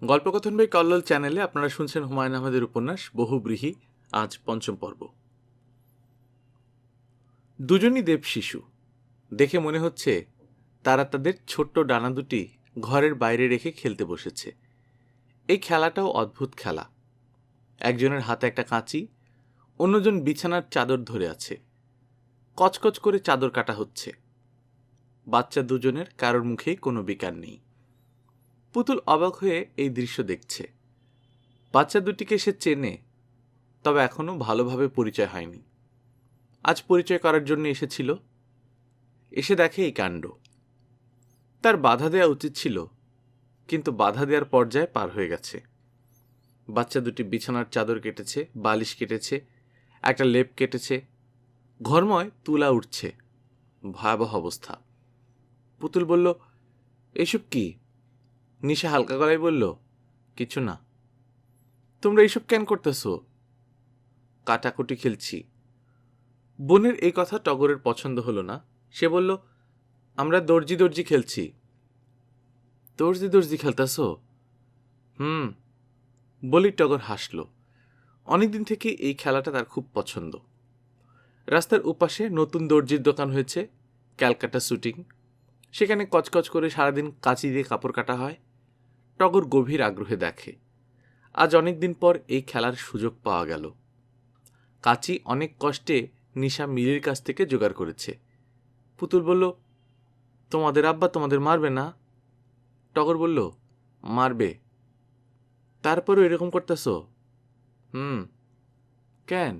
গল্পকথন by Kallol চ্যানেলে আপনারা শুনছেন হুমায়ুন আহমেদের উপন্যাস বহুব্রীহি। আজ পঞ্চম পর্ব। দুজনই দেব শিশু। দেখে মনে হচ্ছে তারা তাদের ছোট্ট ডানা দুটি ঘরের বাইরে রেখে খেলতে বসেছে। এই খেলাটাও অদ্ভুত খেলা। একজনের হাতে একটা কাঁচি, অন্যজন বিছানার চাদর ধরে আছে। কচকচ করে চাদর কাটা হচ্ছে। বাচ্চা দুজনের কারোর মুখেই কোনো বিকার নেই। পুতুল অবাক হয়ে এই দৃশ্য দেখছে। বাচ্চা দুটিকে সে চেনে, তবে এখনো ভালোভাবে পরিচয় হয়নি। আজ পরিচয় করার জন্য এসেছিল। এসে দেখে এই কাণ্ড। তার বাধা দেওয়া উচিত ছিল, কিন্তু বাধা দেওয়ার পর্যায়ে পার হয়ে গেছে। বাচ্চা দুটি বিছানার চাদর কেটেছে, বালিশ কেটেছে, একটা লেপ কেটেছে। ঘরময় তুলা উঠছে। ভয়াবহ অবস্থা। পুতুল বলল, এইসব কি? নিশা হালকা গলায় বলল, কিছু না। তোমরা এইসব কেন করতেছো? কাটাকুটি খেলছি। বোনের এই কথা টগরের পছন্দ হলো না। সে বলল, আমরা দর্জি দর্জি খেলছি। দর্জি দর্জি খেলতেছ? বলি টগর হাসল। অনেকদিন থেকে এই খেলাটা তার খুব পছন্দ। রাস্তার উপাশে নতুন দর্জির দোকান হয়েছে, ক্যালকাটা শুটিং। সেখানে কচকচ করে সারাদিন কাঁচি দিয়ে কাপড় কাটা হয়। টগর গভীর আগ্রহে দেখে। আজ অনেক দিন পর এই খেলার সুযোগ পাওয়া গেল। কাঁচি অনেক কষ্টে নিশা মিলির কাছ থেকে জোগাড় করেছে। পুতুল বলল, তোমাদের আব্বা তোমাদের মারবে না? টগর বলল, মারবে। তারপরও এরকম করতেছ? কেন?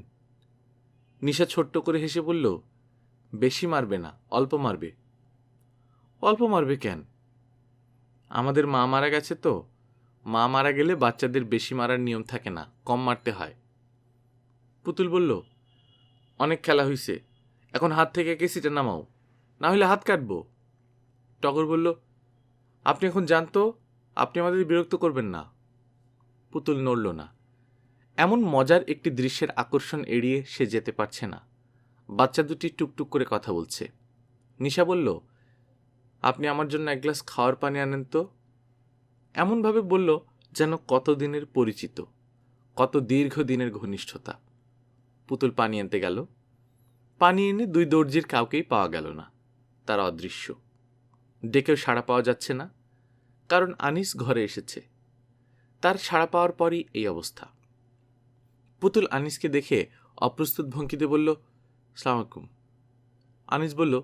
নিশা ছোট্ট করে হেসে বলল, বেশি মারবে না, অল্প মারবে। অল্প মারবে কেন? আমাদের মা মারা গেছে তো। মা মারা গেলে বাচ্চাদের বেশি মারার নিয়ম থাকে না, কম মারতে হয়। পুতুল বলল, অনেক খেলা হইছে, এখন হাত থেকে কেসিটা নামাও, না হলে হাত কাটবো। টগর বলল, আপনি এখন জানতো, আপনি আমাদের বিরক্ত করবেন না। পুতুল নড়ল না। এমন মজার একটি দৃশ্যের আকর্ষণ এড়িয়ে সে যেতে পারছে না। বাচ্চা দুটি টুকটুক করে কথা বলছে। নিশা বলল, আপনি আমার জন্য এক গ্লাস খাওয়ার পানি আনেন তো। এমনভাবে বলল যেন কত দিনের পরিচিত, কত দীর্ঘদিনের ঘনিষ্ঠতা। পুতুল পানি আনতে গেল। পানি এনে দুই দর্জির কাউকেই পাওয়া গেল না। তারা অদৃশ্য। ডেকেও সাড়া পাওয়া যাচ্ছে না, কারণ আনিস ঘরে এসেছে। তার সাড়া পাওয়ার পরই এই অবস্থা। পুতুল আনিসকে দেখে অপ্রস্তুত ভঙ্গিতে বলল, সালাম আলাইকুম। আনিস বলল,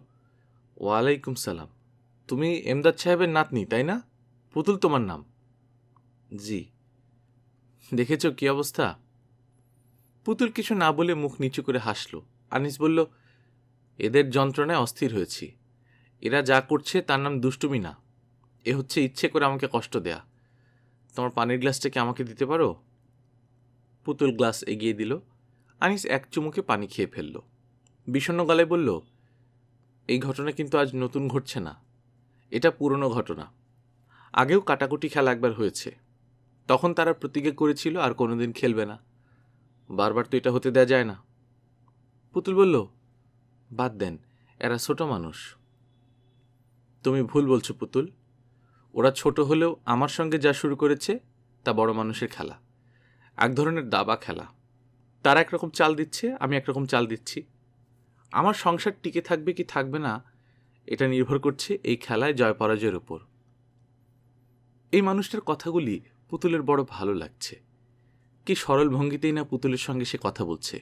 ওয়ালাইকুম সালাম। তুমি এমদাদ সাহেবের নাতনি, তাই না? পুতুল তোমার নাম? জি। দেখেছ কি অবস্থা? পুতুল কিছু না বলে মুখ নিচু করে হাসল। আনিস বলল, এদের যন্ত্রণায় অস্থির হয়েছি। এরা যা করছে তার নাম দুষ্টুমি না, এ হচ্ছে ইচ্ছে করে আমাকে কষ্ট দেয়া। তোমার পানির গ্লাসটা কি আমাকে দিতে পারো? পুতুল গ্লাস এগিয়ে দিল। আনিস এক চুমুকে পানি খেয়ে ফেলল। বিষণ্ণ গলায় বলল, এই ঘটনা কিন্তু আজ নতুন ঘটছে না, এটা পুরনো ঘটনা। আগেও কাটাকুটি খেলা একবার হয়েছে, তখন তারা প্রতিজ্ঞা করেছিল আর কোনোদিন খেলবে না। বারবার তো এটা হতে দেয়া যায় না। পুতুল বলল, বাদ দেন, এরা ছোট মানুষ। তুমি ভুল বলছো পুতুল। ওরা ছোট হলেও আমার সঙ্গে যা শুরু করেছে তা বড় মানুষের খেলা, এক ধরনের দাবা খেলা। তারা একরকম চাল দিচ্ছে, আমি একরকম চাল দিচ্ছি। আমার সংসার টিকে থাকবে কি থাকবে না, এটা নির্ভর করছে এই খেলায় জয় পরাজয়ের উপর। এই মানুষটার কথাগুলি পুতুলের বড় ভালো লাগছে। কি সরল ভঙ্গিতেই না পুতুলের সঙ্গে সে কথা বলছে,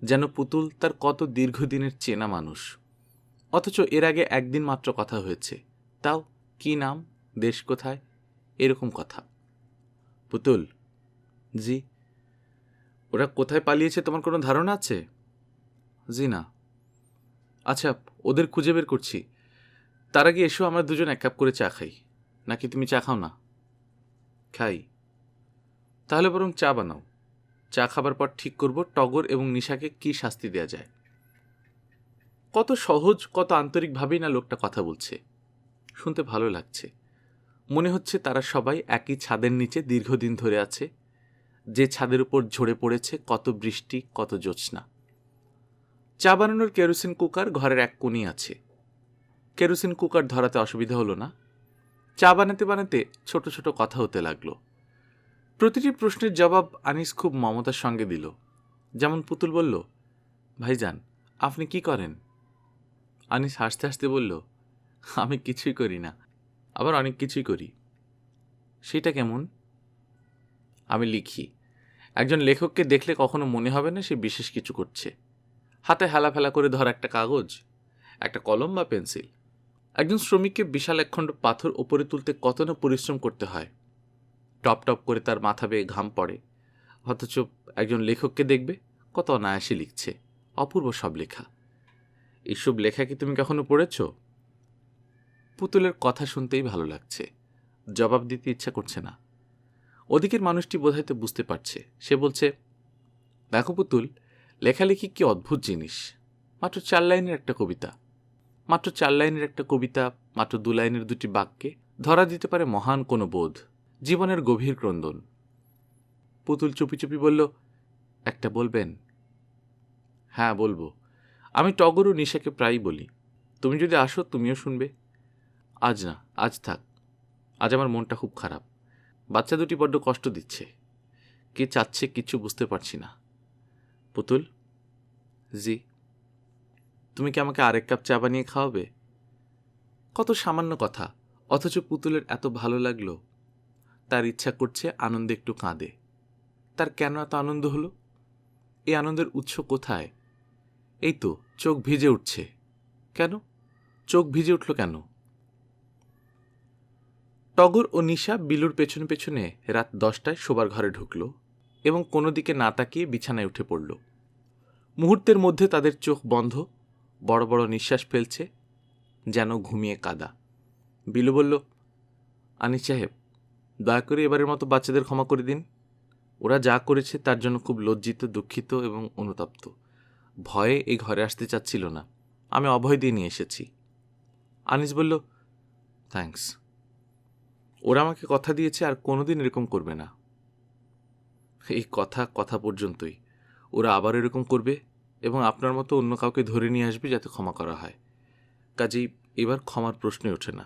যেন পুতুল তার কত দীর্ঘদিনের চেনা মানুষ। অথচ এর আগে একদিন মাত্র কথা হয়েছে, তাও কি নাম, দেশ কোথায়, এরকম কথা। পুতুল, জি। ওরা কোথায় পালিয়েছে তোমার কোনো ধারণা আছে? জি না। আচ্ছা, ওদের খুঁজে বের করছি। তার আগে এসো আমরা দুজন এক কাপ করে চা খাই। নাকি তুমি চা খাও না? খাই। তাহলে বরং চা বানাও। চা খাবার পর ঠিক করব টগর এবং নিশাকে কি শাস্তি দেয়া যায়। কত সহজ, কত আন্তরিকভাবেই না লোকটা কথা বলছে। শুনতে ভালো লাগছে। মনে হচ্ছে তারা সবাই একই ছাদের নিচে দীর্ঘদিন ধরে আছে, যে ছাদের উপর ঝরে পড়েছে কত বৃষ্টি, কত জ্যোৎস্না। চা বানানোর কেরোসিন কুকার ঘরের এক কোণে আছে। কেরোসিন কুকার ধরাতে অসুবিধা হলো না। চা বানাতে বানাতে ছোট ছোট কথা হতে লাগলো। প্রতিটি প্রশ্নের জবাব আনিস খুব মমতার সঙ্গে দিল। যেমন পুতুল বলল, ভাইজান আপনি কি করেন? আনিস হাসতে হাসতে বলল, আমি কিছুই করি না, আবার অনেক কিছুই করি। সেটা কেমন? আমি লিখি। একজন লেখককে দেখলে কখনো মনে হবে না সে বিশেষ কিছু করছে। হাতে হেলাফেলা করে ধর একটা কাগজ, একটা কলম বা পেন্সিল। একজন শ্রমিককে বিশাল একখণ্ড পাথর ওপরে তুলতে কত না পরিশ্রম করতে হয়। টপ টপ করে তার মাথা বেয়ে ঘাম পড়ে। অথচ একজন লেখককে দেখবে কত অনায়াসে লিখছে, অপূর্ব সব লেখা। এইসব লেখা কি তুমি কখনো পড়েছ? পুতুলের কথা শুনতেই ভালো লাগছে, জবাব দিতে ইচ্ছা করছে না। ওদিকের মানুষটি বোধহয় তো বুঝতে পারছে। সে বলছে, দেখো পুতুল, লেখালেখি কি অদ্ভুত জিনিস। মাত্র 4 লাইনের একটা কবিতা, মাত্র 4 লাইনের একটা কবিতা, মাত্র 2 লাইনের দুটি বাক্যে ধরা দিতে পারে মহান কোনো বোধ, জীবনের গভীর ক্রন্দন। পুতুল চুপি চুপি বলল, একটা বলবেন? হ্যাঁ বলবো। আমি টগর ও নিশাকে প্রায়ই বলি, তুমি যদি আসো তুমিও শুনবে। আজ না, আজ থাক। আজ আমার মনটা খুব খারাপ। বাচ্চা দুটি বড্ড কষ্ট দিচ্ছে। কে চাচ্ছে কিচ্ছু বুঝতে পারছি না। পুতুল। জি। তুমি কি আমাকে আরেক কাপ চা বানিয়ে খাওয়াবে? কত সামান্য কথা, অথচ পুতুলের এত ভালো লাগলো। তার ইচ্ছা করছে আনন্দে একটু কাঁদে। তার কেন এত আনন্দ হলো? এই আনন্দের উৎস কোথায়? এই তো চোখ ভিজে উঠছে। কেন? চোখ ভিজে উঠল কেন? টগর ও নিশা বিলুর পেছনে পেছনে রাত 10টায় শোবার ঘরে ঢুকল এবং কোনো দিকে না তাকিয়ে বিছানায় উঠে পড়ল। মুহূর্তের মধ্যে তাদের চোখ বন্ধ, বড় বড় নিঃশ্বাস ফেলছে, যেন ঘুমিয়ে কাদা। বিলু বলল, আনিস সাহেব, দয়া করে এবারের মতো বাচ্চাদের ক্ষমা করে দিন। ওরা যা করেছে তার জন্য খুব লজ্জিত, দুঃখিত এবং অনুতপ্ত। ভয়ে এই ঘরে আসতে চাচ্ছিল না। আমি অভয় দিয়ে নিয়ে এসেছি। আনিস বলল, থ্যাঙ্কস। ওরা আমাকে কথা দিয়েছে আর কোনোদিন এরকম করবে না। এই কথা পর্যন্তই। ওরা আবার এরকম করবে এবং আপনার মতো অন্য কাউকে ধরে নিয়ে আসবে যাতে ক্ষমা করা হয়। কাজেই এবার ক্ষমার প্রশ্নই ওঠে না।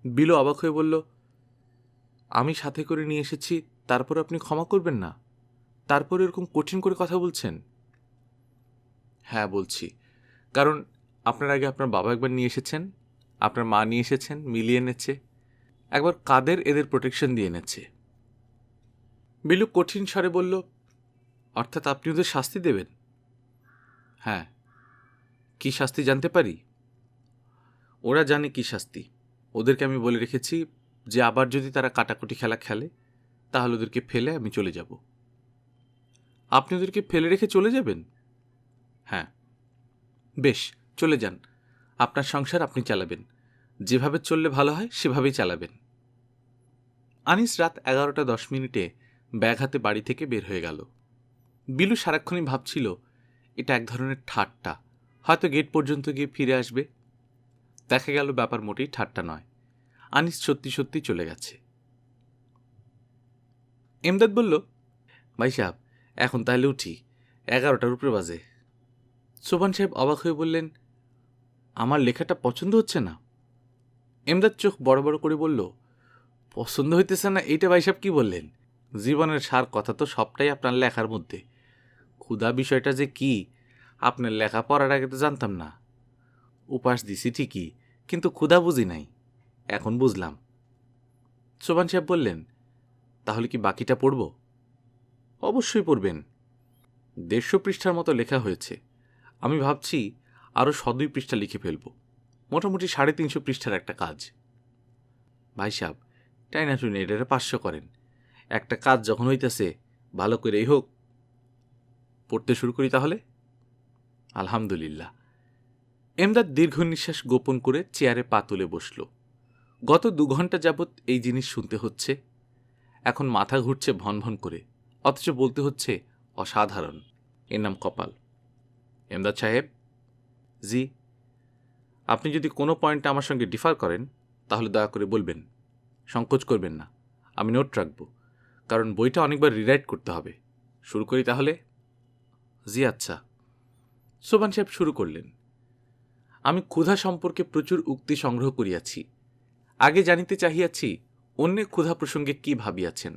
বিলু অবাক হয়ে বলল, আমি সাথে করে নিয়ে এসেছি, তারপর আপনি ক্ষমা করবেন না? তারপর এরকম কঠিন করে কথা বলছেন? হ্যাঁ বলছি, কারণ আপনার আগে আপনার বাবা একবার নিয়ে এসেছেন, আপনার মা নিয়ে এসেছেন, মিলিয়ে এনেছে। একবার কাদের এদের প্রোটেকশন দিয়ে এনেছে। বিলু কঠিন স্বরে বলল, অর্থাৎ আপনি ওদের শাস্তি দেবেন? হ্যাঁ। কি শাস্তি জানতে পারি? ওরা জানে কি শাস্তি। ওদেরকে আমি বলে রেখেছি যে আবার যদি তারা কাটাকুটি খেলা খেলে তাহলে ওদেরকে ফেলে আমি চলে যাব। আপনি ওদেরকে ফেলে রেখে চলে যাবেন? হ্যাঁ। বেশ, চলে যান। আপনার সংসার আপনি চালাবেন। যেভাবে চললে ভালো হয় সেভাবেই চালাবেন। আনিস রাত 11টা 10 মিনিটে ব্যাগ হাতে বাড়ি থেকে বের হয়ে গেল। বিলু সারাক্ষণই ভাবছিল এটা এক ধরনের ঠাট্টা, হয়তো গেট পর্যন্ত গিয়ে ফিরে আসবে। দেখা গেল ব্যাপার মোটেই ঠাট্টা নয়। আনিস সত্যি সত্যি চলে গেছে। এমদাদ বলল, ভাই সাহেব, এখন তাহলে উঠি, 11টার উপরে বাজে। সোবান সাহেব অবাক হয়ে বললেন, আমার লেখাটা পছন্দ হচ্ছে না? এমদাদ চোখ বড় বড় করে বলল, পছন্দ হইতেছে না এইটা ভাই সাহেব কি বললেন? জীবনের সার কথা তো সবটাই আপনার লেখার মধ্যে। ক্ষুধা বিষয়টা যে কি আপনার লেখা পড়ার আগে তো জানতাম না। উপাস দিছি ঠিকই, কিন্তু ক্ষুধা বুঝি নাই, এখন বুঝলাম। সোবান সাহেব বললেন, তাহলে কি বাকিটা পড়ব? অবশ্যই পড়বেন। 150 পৃষ্ঠার মতো লেখা হয়েছে। আমি ভাবছি আরও 102 পৃষ্ঠা লিখে ফেলব। মোটামুটি 350 পৃষ্ঠার একটা কাজ। ভাই সাহেব, টাইনা টুনে এটারে 500 করেন। একটা কাজ যখন হইতেছে ভালো করেই হোক। পড়তে শুরু করি তাহলে। আলহামদুলিল্লাহ। এমদাদ দীর্ঘ নিঃশ্বাস গোপন করে চেয়ারে পা তুলে বসল। গত 2 ঘন্টা যাবৎ এই জিনিস শুনতে হচ্ছে। এখন মাথা ঘুরছে ভন ভন করে, অথচ বলতে হচ্ছে অসাধারণ। এর নাম কপাল। এমদাদ সাহেব। জি। আপনি যদি কোনো পয়েন্টে আমার সঙ্গে ডিফার করেন তাহলে দয়া করে বলবেন, সংকোচ করবেন না। আমি নোট রাখব, কারণ বইটা অনেকবার রিরাইট করতে হবে। শুরু করি তাহলে। জি আচ্ছা। সোবান সাহেব শুরু করলেন, আমি ক্ষুধা সম্পর্কে প্রচুর উক্তি সংগ্রহ করিয়াছি। আগে জানিতে চাহিয়াছি অন্যে ক্ষুধা প্রসঙ্গে কি ভাবিয়াছেন।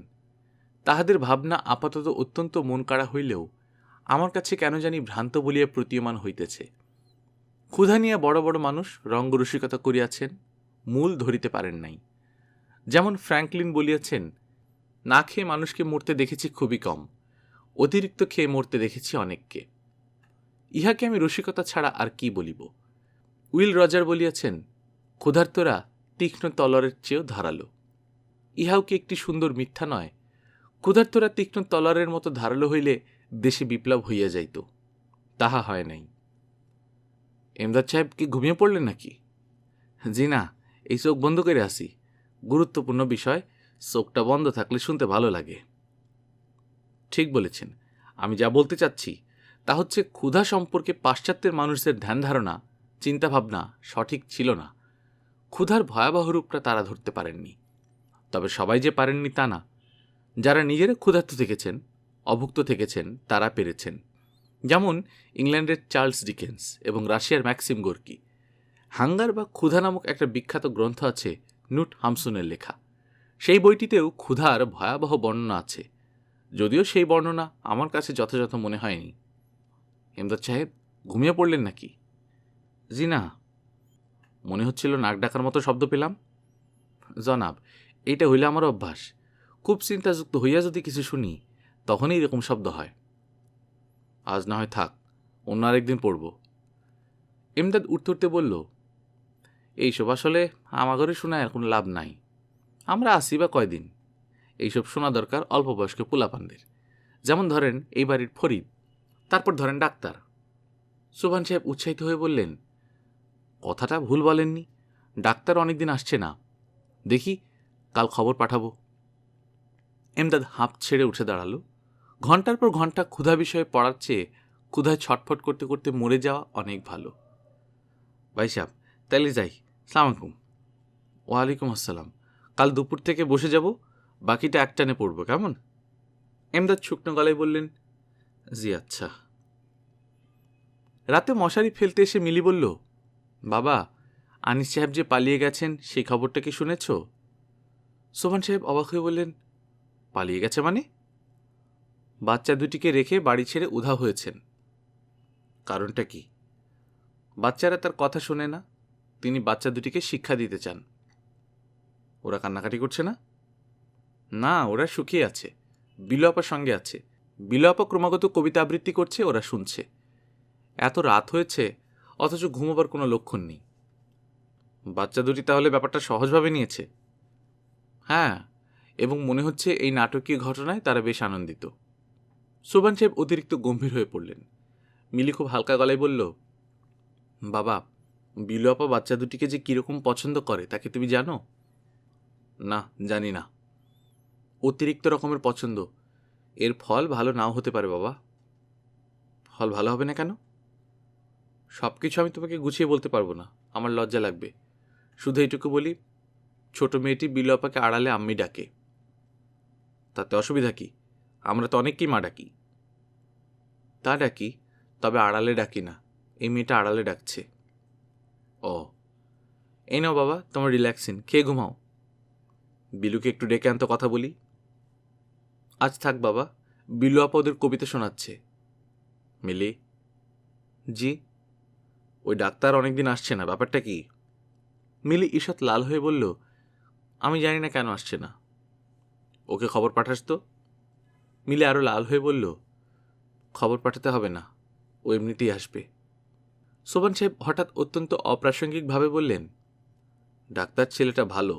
তাহাদের ভাবনা আপাতত অত্যন্ত মন কাড়া হইলেও আমার কাছে কেন জানি ভ্রান্ত বলিয়া প্রতীয়মান হইতেছে। ক্ষুধা নিয়ে বড় বড় মানুষ রঙ্গরসিকতা করিয়াছেন, মূল ধরিতে পারেন নাই। যেমন ফ্র্যাঙ্কলিন বলিয়াছেন, না খেয়ে মানুষকে মরতে দেখেছি খুবই কম, অতিরিক্ত খেয়ে মরতে দেখেছি অনেককে। ইহাকে আমি রসিকতা ছাড়া আর কি বলিব। উইল রজার বলিয়াছেন, ক্ষুধার্তরা তীক্ষ্ণ তলরের চেয়েও ধারালো। ইহাও কি একটি সুন্দর মিথ্যা নয়? ক্ষুধার্তরা তীক্ষ্ণ তলরের মতো ধারালো হইলে দেশে বিপ্লব হইয়া যাইত, তাহা হয় নাই। এমদাদ সাহেব কি ঘুমিয়ে পড়লেন নাকি? জি না, এই চোখ বন্ধ করে আসি। গুরুত্বপূর্ণ বিষয়, চোখটা বন্ধ থাকলে শুনতে ভালো লাগে। ঠিক বলেছেন। আমি যা বলতে চাচ্ছি তা হচ্ছে, ক্ষুধা সম্পর্কে পাশ্চাত্যের মানুষদের ধ্যান ধারণা, চিন্তাভাবনা সঠিক ছিল না। ক্ষুধার ভয়াবহ রূপটা তারা ধরতে পারেননি। তবে সবাই যে পারেননি তা না। যারা নিজেরা ক্ষুধার্ত থেকেছেন, অভুক্ত থেকেছেন, তারা পেরেছেন। যেমন ইংল্যান্ডের চার্লস ডিকেন্স এবং রাশিয়ার ম্যাক্সিম গোর্কি। হাঙ্গার বা ক্ষুধা নামক একটা বিখ্যাত গ্রন্থ আছে নুট হামসুনের লেখা। সেই বইটিতেও ক্ষুধার ভয়াবহ বর্ণনা আছে, যদিও সেই বর্ণনা আমার কাছে যথাযথ মনে হয়নি। এমদাদ সাহেব ঘুমিয়ে পড়লেন নাকি? জি না, মনে হচ্ছিল নাক ডাকার মতো শব্দ পেলাম। জনাব, এইটা হইলে আমার অভ্যাস। খুব চিন্তাযুক্ত হইয়া যদি কিছু শুনি, তখনই এরকম শব্দ হয়। আজ না হয় থাক, অন্য আরেকদিন পড়ব। এমদাদ উঠতে উঠতে বলল, এইসব আসলে আমাগরে শোনায় আর কোনো লাভ নাই। আমরা আসি বা কয়দিন? এইসব শোনা দরকার অল্প বয়স্ক পোলাপানদের। যেমন ধরেন এই বাড়ির ফরিদ, তারপর ধরেন ডাক্তার। সোভান সাহেব উৎসাহিত হয়ে বললেন, কথাটা ভুল বলেননি। ডাক্তার অনেকদিন আসছে না। দেখি, কাল খবর পাঠাবো। এমদাদ হাঁপ ছেড়ে উঠে দাঁড়ালো। ঘন্টার পর ঘন্টা ক্ষুধা বিষয়ে পড়ার চেয়ে ক্ষুধায় ছটফট করতে করতে মরে যাওয়া অনেক ভালো। ভাই সাহেব, তাইলে যাই। সালাম আলাইকুম। ওয়ালাইকুম আসসালাম। কাল দুপুর থেকে বসে যাব, বাকিটা একটানে পড়ব, কেমন? এমদাদ শুকনো গলায় বললেন, জি আচ্ছা। রাতে মশারি ফেলতে এসে মিলি বলল, বাবা, আনিস সাহেব যে পালিয়ে গেছেন সেই খবরটা কি শুনেছ? সোভান সাহেব অবাক হয়ে বললেন, পালিয়ে গেছে মানে? বাচ্চা দুটিকে রেখে বাড়ি ছেড়ে উধাও হয়েছেন। কারণটা কি? বাচ্চারা তার কথা শোনে না। তিনি বাচ্চা দুটিকে শিক্ষা দিতে চান। ওরা কান্নাকাটি করছে না? না, ওরা সুখী আছে। বিলু আপার সঙ্গে আছে। বিলু আপা ক্রমাগত কবিতা আবৃত্তি করছে, ওরা শুনছে। এত রাত হয়েছে, অথচ ঘুমোবার কোনো লক্ষণ নেই। বাচ্চা দুটি তাহলে ব্যাপারটা সহজভাবে নিয়েছে। হ্যাঁ, এবং মনে হচ্ছে এই নাটকীয় ঘটনায় তারা বেশ আনন্দিত। সোবান সাহেব অতিরিক্ত গম্ভীর হয়ে পড়লেন। মিলি খুব হালকা গলায় বলল, বাবা, বিলু আপা বাচ্চা দুটিকে যে কীরকম পছন্দ করে তাকে তুমি জানো? না, জানি না। অতিরিক্ত রকমের পছন্দ। এর ফল ভালো নাও হতে পারে বাবা। ফল ভালো হবে না কেন? সব কিছু আমি তোমাকে গুছিয়ে বলতে পারবো না, আমার লজ্জা লাগবে। শুধু এইটুকু বলি, ছোট মেয়েটি বিলু আপাকে আড়ালে আম্মি ডাকে। তাতে অসুবিধা কি? আমরা তো অনেককেই মা ডাকি। তা ডাকি, তবে আড়ালে ডাকি না। এই মেয়েটা আড়ালে ডাকছে। ও, এই নাও বাবা তোমার রিল্যাক্সিন, খেয়ে ঘুমাও। বিলুকে একটু ডেকে আনতো, কথা বলি। আজ থাক বাবা, বিলু আপা ওদের কবিতা শোনাচ্ছে। মিলি। জি? ওই ডাক্তার অনেকদিন আসছে না, ব্যাপারটা কি? মিলি ঈষৎ লাল হয়ে বলল, আমি জানি না কেন আসছে না। ওকে খবর পাঠাস তো। মিলি আরও লাল হয়ে বলল, খবর পাঠাতে হবে না, ও এমনিতেই আসবে। সোবান সাহেব হঠাৎ অত্যন্ত অপ্রাসঙ্গিকভাবে বললেন, ডাক্তার ছেলেটা ভালো।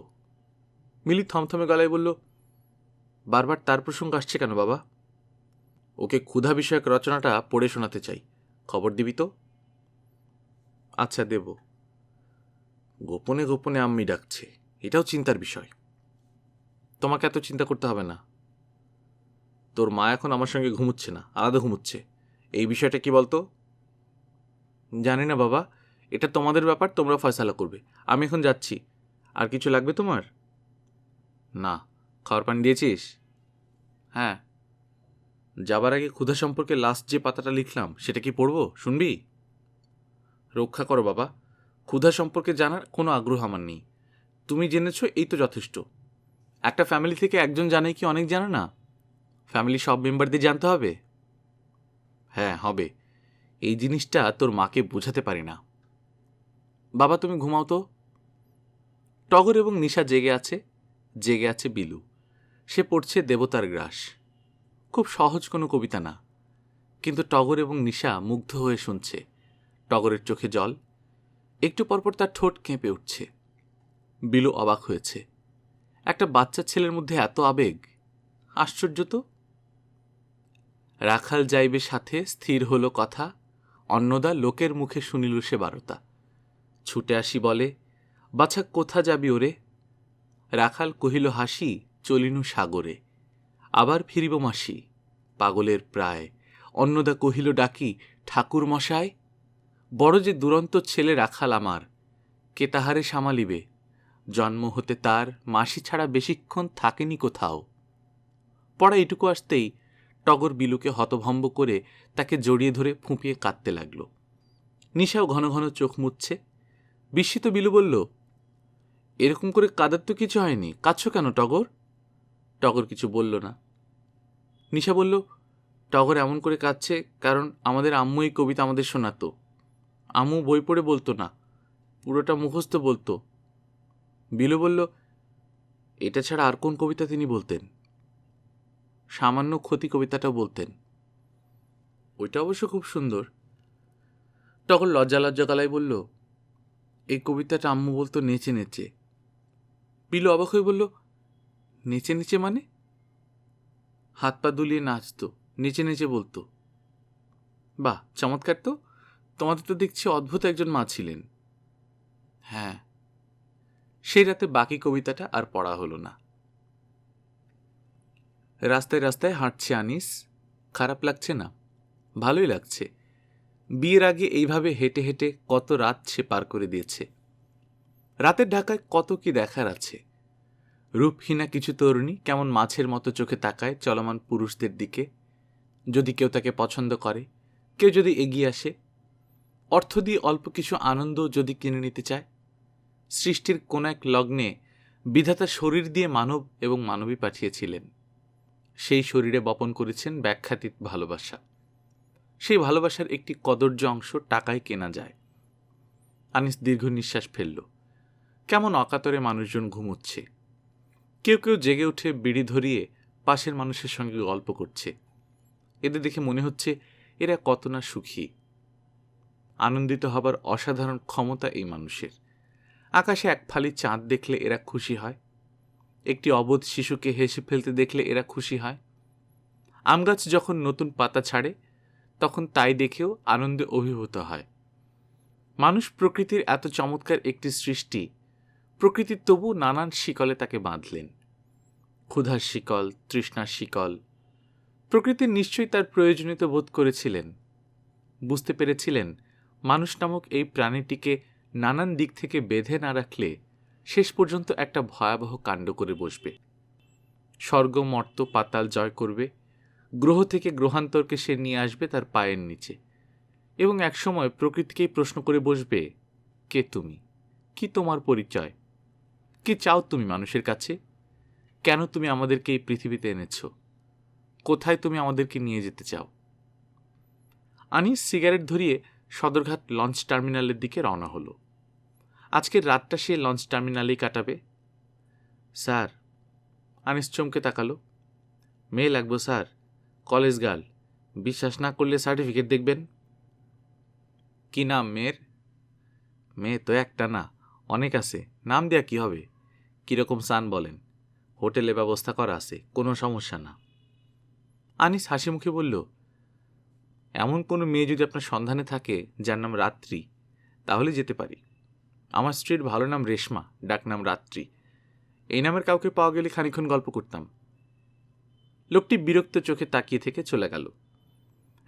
মিলি থমথমে গলায় বলল, বারবার তার প্রসঙ্গ আসছে কেন বাবা? ওকে ক্ষুধা বিষয়ক রচনাটা পড়ে শোনাতে চাই, খবর দিবি তো? আচ্ছা, দেব। গোপনে গোপনে আম্মি ডাকছে, এটাও চিন্তার বিষয়। তোমাকে এত চিন্তা করতে হবে না। তোর মা এখন আমার সঙ্গে ঘুমুচ্ছে না, আলাদা ঘুমুচ্ছে। এই বিষয়টা কি বলতো? জানি না বাবা, এটা তোমাদের ব্যাপার, তোমরা ফয়সালা করবে। আমি এখন যাচ্ছি। আর কিছু লাগবে তোমার? না। খাওয়ার পানি দিয়েছিস? হ্যাঁ। যাবার আগে ক্ষুধা সম্পর্কে লাস্ট যে পাতাটা লিখলাম সেটা কি পড়বো, শুনবি? রক্ষা করো বাবা, ক্ষুধা সম্পর্কে জানার কোনো আগ্রহ আমার নেই। তুমি জেনেছো এই তো যথেষ্ট। একটা ফ্যামিলি থেকে একজন জানে কি অনেক জানে না? ফ্যামিলির সব মেম্বারদের জানতে হবে। হ্যাঁ হবে। এই জিনিসটা তোর মাকে বোঝাতে পারি না। বাবা তুমি ঘুমাও তো। টগর এবং নিশা জেগে আছে বিলু। সে পড়ছে দেবতার গ্রাস। খুব সহজ কোনো কবিতা না, কিন্তু টগর এবং নিশা মুগ্ধ হয়ে শুনছে। টগরের চোখে জল, একটু পরপর তার ঠোঁট কেঁপে উঠছে। বিলু অবাক হয়েছে। একটা বাচ্চা ছেলের মধ্যে এত আবেগ, আশ্চর্য তো। রাখাল যাইবে সাথে স্থির হলো কথা, অন্নদা লোকের মুখে শুনিল সে বারতা। ছুটে আসি বলে, বাছা কোথা যাবি ওরে? রাখাল কহিল হাসি, চলিনু সাগরে। আবার ফিরিব মাসি, পাগলের প্রায়। অন্নদা কহিল ডাকি, ঠাকুর মশায়। বড় যে দুরন্ত ছেলে রাখাল আমার, কে তাহারে সামালিবে? জন্ম হতে তার মাসি ছাড়া বেশিক্ষণ থাকেনি কোথাও। পড়া এটুকু আসতেই টগর বিলুকে হতভম্ব করে তাকে জড়িয়ে ধরে ফুঁপিয়ে কাঁদতে লাগল। নিশাও ঘন ঘন চোখ মুছছে। বিস্মিত বিলু বলল, এরকম করে কাঁদার তো কিছু হয়নি, কাঁদছ কেন টগর? টগর কিছু বলল না। নিশা বলল, টগর এমন করে কাঁদছে কারণ আমাদের আম্মু এই কবিতা আমাদের শোনাতো। আম্মু বই পড়ে বলতো না, পুরোটা মুখস্থ বলতো। বিলু বলল, এটা ছাড়া আর কোন কবিতা তিনি বলতেন? সামান্য ক্ষতি কবিতাটাও বলতেন। ওইটা অবশ্য খুব সুন্দর। টগর লজ্জা লজ্জা গলায় বলল, এই কবিতাটা আম্মু বলতো নেচে নেচে। বিলু অবাক হয়ে বলল, নেচে নেচে মানে? হাত পা দুলিয়ে নাচতো, নেচে নেচে বলতো। বাহ, চমৎকার তো। তোমাদের তো দেখছি অদ্ভুত একজন মা ছিলেন। হ্যাঁ। সেই রাতে বাকি কবিতাটা আর পড়া হলো না। রাস্তায় রাস্তায় হাঁটছে আনিস। খারাপ লাগছে না, ভালোই লাগছে। বিয়ের আগে এইভাবে হেঁটে হেঁটে কত রাত সে পার করে দিয়েছে। রাতের ঢাকায় কত কি দেখার আছে। রূপহীনা কিছু তরুণী কেমন মাছের মতো চোখে তাকায় চলমান পুরুষদের দিকে। যদি কেউ তাকে পছন্দ করে, কেউ যদি এগিয়ে আসে, অর্থ দিয়ে অল্প কিছু আনন্দ যদি কিনে নিতে চায়। সৃষ্টির কোন এক লগ্নে বিধাতা শরীর দিয়ে মানব এবং মানবী পাঠিয়েছিলেন। সেই শরীরে বপন করেছেন ব্যাখ্যাতীত ভালোবাসা। সেই ভালোবাসার একটি কদর্য অংশ টাকায় কেনা যায়। আনিস দীর্ঘ নিঃশ্বাস ফেলল। কেমন অকাতরে মানুষজন ঘুমোচ্ছে। কেউ কেউ জেগে উঠে বিড়ি ধরিয়ে পাশের মানুষের সঙ্গে গল্প করছে। এদের দেখে মনে হচ্ছে এরা কত না সুখী। আনন্দিত হবার অসাধারণ ক্ষমতা এই মানুষের। আকাশে এক ফালি চাঁদ দেখলে এরা খুশি হয়। একটি অবোধ শিশুকে হেসে ফেলতে দেখলে এরা খুশি হয়। আমগাছ যখন নতুন পাতা ছাড়ে তখন তাই দেখেও আনন্দে অভিভূত হয়। মানুষ প্রকৃতির এত চমৎকার একটি সৃষ্টি, প্রকৃতির তবু নানান শিকলে তাকে বাঁধলেন। ক্ষুধার শিকল, তৃষ্ণার শিকল। প্রকৃতির নিশ্চয়ই তার প্রয়োজনীয়তা বোধ করেছিলেন। বুঝতে পেরেছিলেন মানুষ নামক এই প্রাণীটিকে নানান দিক থেকে বেঁধে না রাখলে শেষ পর্যন্ত একটা ভয়াবহ কাণ্ড করে বসবে। স্বর্গ মর্ত পাতাল জয় করবে, গ্রহ থেকে গ্রহান্তরকে সে নিয়ে আসবে তার পায়ের নিচে, এবং একসময় প্রকৃতিকেই প্রশ্ন করে বসবে, কে তুমি? কি তোমার পরিচয়? কি চাও তুমি মানুষের কাছে? কেন তুমি আমাদেরকে এই পৃথিবীতে এনেছ? কোথায় তুমি আমাদেরকে নিয়ে যেতে চাও? আনিস সিগারেট ধরিয়ে সদরঘাট লঞ্চ টার্মিনালের দিকে রওনা হলো। আজকের রাতটা সে লঞ্চ টার্মিনালেই কাটাবে। স্যার, আনিস চমকে তাকালো। মেয়ে লাগবো স্যার, কলেজ গার্ল। বিশ্বাস না করলে সার্টিফিকেট দেখবেন। কি নাম মেয়ের? মেয়ে তো একটা না, অনেক আছে। নাম দেয়া কি হবে? কীরকম চান বলেন? হোটেলে ব্যবস্থা করা আছে, কোনো সমস্যা না। আনিস হাসি মুখে বলল, এমন কোনো মেয়ে যদি আপনার সন্ধানে থাকে যার নাম রাত্রি, তাহলে যেতে পারি। আমার স্ত্রীর ভালো নাম রেশমা, ডাক নাম রাত্রি। এই নামের কাউকে পাওয়া গেলে খানিক্ষণ গল্প করতাম। লোকটি বিরক্ত চোখে তাকিয়ে থেকে চলে গেল।